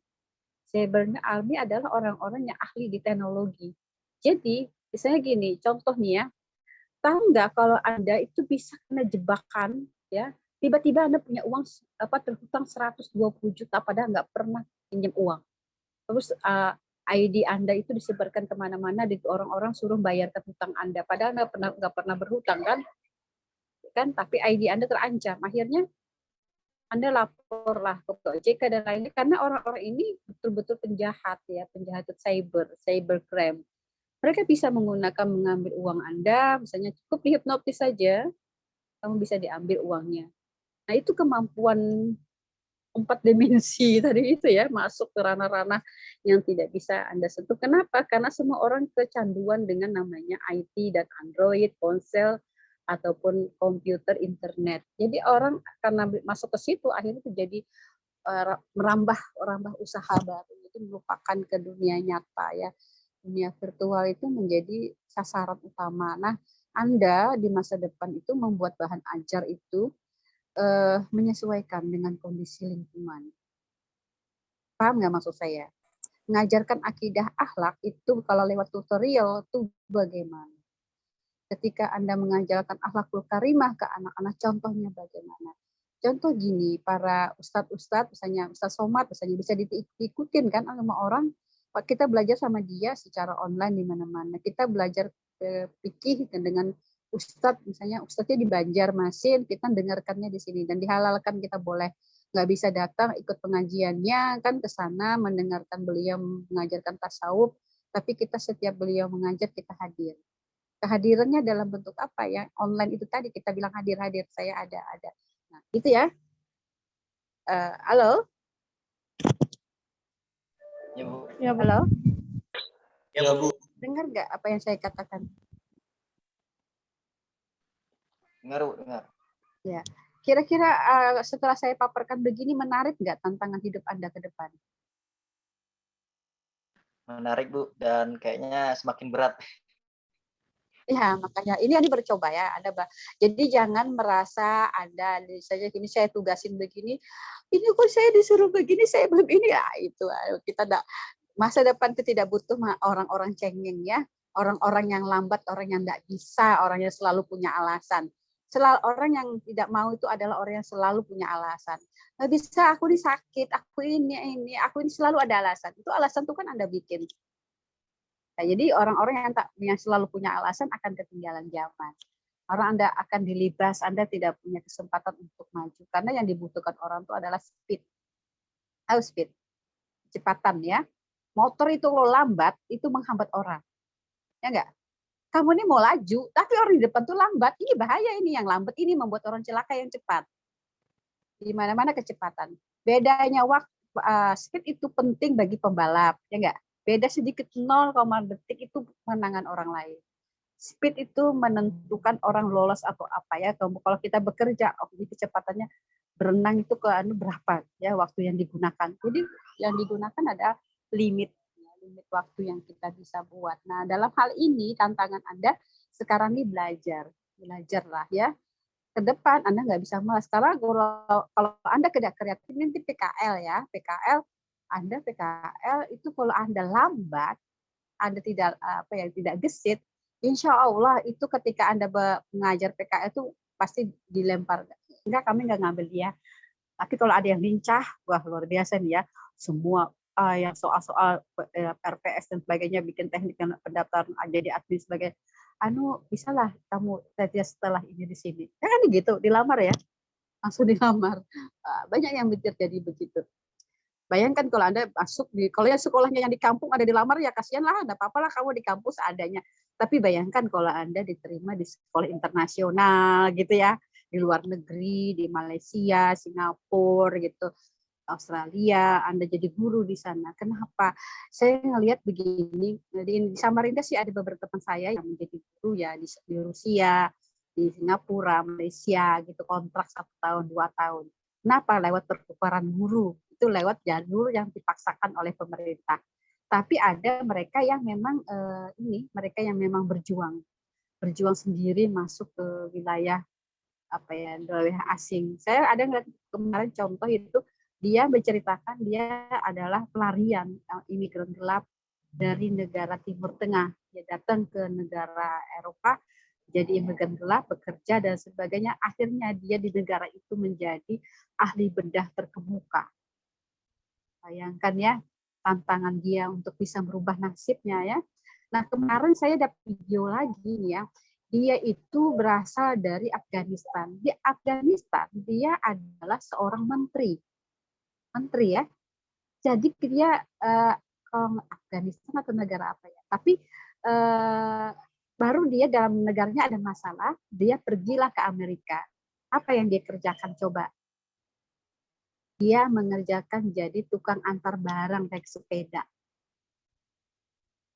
Cyber army adalah orang-orang yang ahli di teknologi. Jadi misalnya gini, contoh nih ya, tahu nggak kalau Anda itu bisa kena jebakan ya, tiba-tiba Anda punya uang terhutang 120 juta padahal nggak pernah pinjam uang. Terus ID Anda itu disebarkan kemana-mana, orang-orang suruh bayarkan hutang Anda, padahal nggak pernah berhutang kan? Tapi ID Anda terancam. Akhirnya Anda laporlah ke OJK dan lainnya karena orang-orang ini betul-betul penjahat ya, penjahat cybercrime. Mereka bisa mengambil uang Anda, misalnya cukup dihipnotis saja, kamu bisa diambil uangnya. Nah, itu kemampuan 4 dimensi tadi itu ya, masuk ke ranah-ranah yang tidak bisa Anda sentuh. Kenapa? Karena semua orang kecanduan dengan namanya IT dan Android, ponsel, ataupun komputer, internet. Jadi orang karena masuk ke situ akhirnya terjadi merambah usaha baru. Itu merupakan ke dunia nyata ya. Dunia virtual itu menjadi sasaran utama. Nah, Anda di masa depan itu membuat bahan ajar itu menyesuaikan dengan kondisi lingkungan. Paham nggak maksud saya? Mengajarkan akidah akhlak itu kalau lewat tutorial itu bagaimana? Ketika Anda mengajarkan akhlakul karimah ke anak-anak, contohnya bagaimana? Contoh gini, para ustadz-ustadz, misalnya Ustadz Somad, misalnya bisa diikutin kan sama orang. Kita belajar sama dia secara online di mana-mana. Kita belajar fikih dengan Ustadz, misalnya Ustadznya di Banjarmasin, kita dengarkannya di sini dan dihalalkan kita boleh nggak bisa datang ikut pengajiannya kan ke sana mendengarkan beliau mengajarkan tasawuf, tapi kita setiap beliau mengajar kita hadir. Kehadirannya dalam bentuk apa ya? Online itu tadi kita bilang hadir, saya ada. Nah, itu ya. Halo? Ya, Bu. Ya, Bu. Halo? Ya, Bu. Dengar nggak apa yang saya katakan? Dengar. Ya. Kira-kira setelah saya paparkan begini menarik nggak tantangan hidup Anda ke depan? Menarik, Bu, dan kayaknya semakin berat. Ya, makanya ini bercoba ya. Jadi jangan merasa Anda saja gini saya tugasin begini, ini kok saya disuruh begini, saya belum ini ya itu kita masa depan itu tidak butuh orang-orang cengeng ya, orang-orang yang lambat, orang yang tidak bisa, orang yang selalu punya alasan. Orang yang tidak mau itu adalah orang yang selalu punya alasan. Nggak bisa, aku ini sakit, aku ini selalu ada alasan. Itu alasan itu kan Anda bikin. Nah, jadi orang-orang yang selalu punya alasan akan ketinggalan zaman. Orang Anda akan dilibas, Anda tidak punya kesempatan untuk maju. Karena yang dibutuhkan orang itu adalah speed. Speed. Kecepatan ya. Motor itu lo lambat, itu menghambat orang. Ya enggak? Kamu ini mau laju, tapi orang di depan tuh lambat. Ini bahaya ini, yang lambat ini membuat orang celaka yang cepat. Di mana-mana kecepatan. Bedanya speed itu penting bagi pembalap, ya enggak? Beda sedikit 0, detik itu kemenangan orang lain. Speed itu menentukan orang lolos atau apa ya. Kalau kita bekerja, kecepatannya berenang itu ke berapa ya waktu yang digunakan. Jadi yang digunakan ada limit waktu yang kita bisa buat. Nah, dalam hal ini tantangan Anda sekarang ini belajarlah ya. Ke depan Anda nggak bisa malas. Karena kalau Anda tidak kreatif nanti PKL ya, PKL itu kalau Anda lambat, Anda tidak tidak gesit, insya Allah itu ketika Anda mengajar PKL itu pasti dilempar. Enggak, kami nggak ngambil dia. Tapi kalau ada yang lincah, wah luar biasa nih ya. Semua yang soal-soal RPS dan sebagainya, bikin teknik pendaftaran jadi admin sebagai bisalah kamu saja setelah ini di sini. Ya kan gitu, dilamar ya. Langsung dilamar. Banyak yang terjadi begitu. Bayangkan kalau Anda masuk kalau yang sekolahnya yang di kampung ada dilamar, ya kasihan lah, enggak apa-apa lah kamu di kampus adanya. Tapi bayangkan kalau Anda diterima di sekolah internasional gitu ya, di luar negeri, di Malaysia, Singapura gitu, Australia, Anda jadi guru di sana. Kenapa? Saya ngelihat begini, di Samarinda sih ada beberapa teman saya yang menjadi guru ya di Rusia, di Singapura, Malaysia gitu, kontrak 1 tahun, 2 tahun. Kenapa? Lewat pertukaran guru. Itu lewat jalur yang dipaksakan oleh pemerintah. Tapi ada mereka yang memang mereka yang memang berjuang sendiri masuk ke wilayah wilayah asing. Saya ada ngeliat kemarin contoh itu, dia menceritakan dia adalah pelarian imigran gelap dari negara Timur Tengah. Dia datang ke negara Eropa, jadi imigran gelap, bekerja dan sebagainya. Akhirnya dia di negara itu menjadi ahli bedah terkemuka. Bayangkan ya, tantangan dia untuk bisa merubah nasibnya ya. Nah, kemarin saya dapat video lagi ya. Dia itu berasal dari Afghanistan. Di Afghanistan dia adalah seorang menteri ya. Jadi dia Afghanistan atau negara apa ya? Tapi baru dia dalam negaranya ada masalah, dia pergilah ke Amerika. Apa yang dia kerjakan coba? Dia mengerjakan jadi tukang antar barang naik sepeda.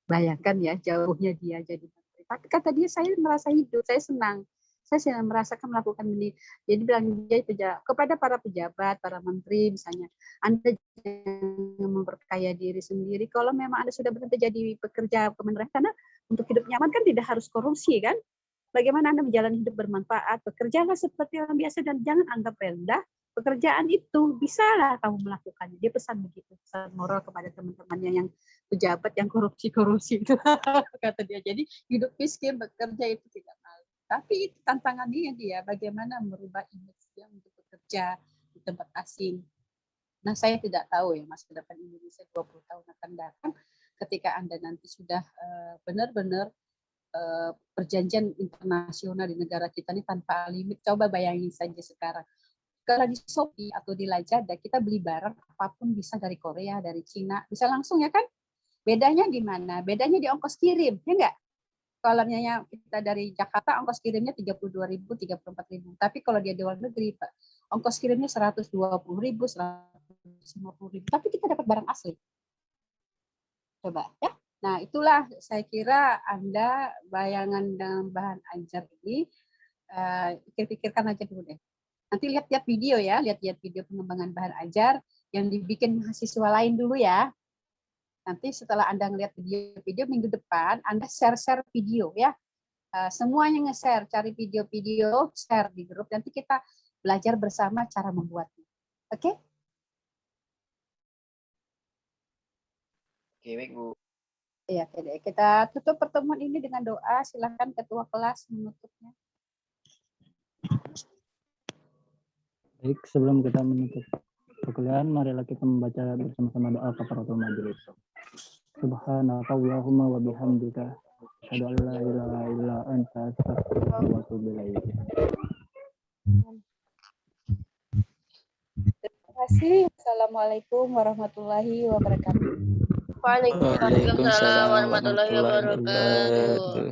Bayangkan ya, jauhnya dia jadi menteri. Tapi kata dia, saya merasa hidup, saya senang. Saya sedang merasakan melakukan ini. Jadi bilang dia kepada para pejabat, para menteri misalnya, Anda jangan memperkaya diri sendiri. Kalau memang Anda sudah berhenti jadi pekerja pemerintahan, karena untuk hidup nyaman kan tidak harus korupsi kan? Bagaimana Anda menjalani hidup bermanfaat? Bekerjalah seperti orang biasa dan jangan anggap rendah pekerjaan itu, bisalah kamu melakukannya. Dia pesan begitu, pesan moral kepada teman-temannya yang pejabat yang korupsi itu. Kata dia, jadi hidup miskin, bekerja itu tidak malu. Tapi itu tantangannya dia, bagaimana merubah image dia untuk bekerja di tempat asing. Nah, saya tidak tahu ya masa depan Indonesia 20 tahun akan datang, ketika Anda nanti sudah benar-benar perjanjian internasional di negara kita ini tanpa limit. Coba bayangin saja sekarang. Kalau di Shopee atau di Lazada kita beli barang apapun bisa dari Korea, dari Cina, bisa langsung ya kan? Bedanya di mana? Bedanya di ongkos kirim, ya enggak? Kalau kita dari Jakarta ongkos kirimnya 32.000, 34.000. Tapi kalau dia di luar negeri, Pak, ongkos kirimnya 120.000, 150.000. Tapi kita dapat barang asli. Coba ya. Nah, itulah saya kira Anda bayangan dengan bahan ajar ini pikir-pikirkan aja dulu deh. Nanti lihat-lihat video ya, lihat-lihat video pengembangan bahan ajar yang dibikin mahasiswa lain dulu ya. Nanti setelah Anda ngelihat video-video minggu depan, Anda share-share video ya. Semuanya nge-share, cari video-video, share di grup. Nanti kita belajar bersama cara membuatnya. Oke? Oke, baik Bu. Iya, oke. Kita tutup pertemuan ini dengan doa. Silakan ketua kelas menutupnya. Baik, sebelum kita menutup perkuliahan, marilah kita membaca bersama-sama doa kafaratul majelis. Subhanakallahumma wa bihamdika, asyhadu an la ilaha illa anta, astaghfiruka wa atubu ilaik. Terima kasih. Assalamualaikum warahmatullahi wabarakatuh. Waalaikumsalam warahmatullahi wabarakatuh.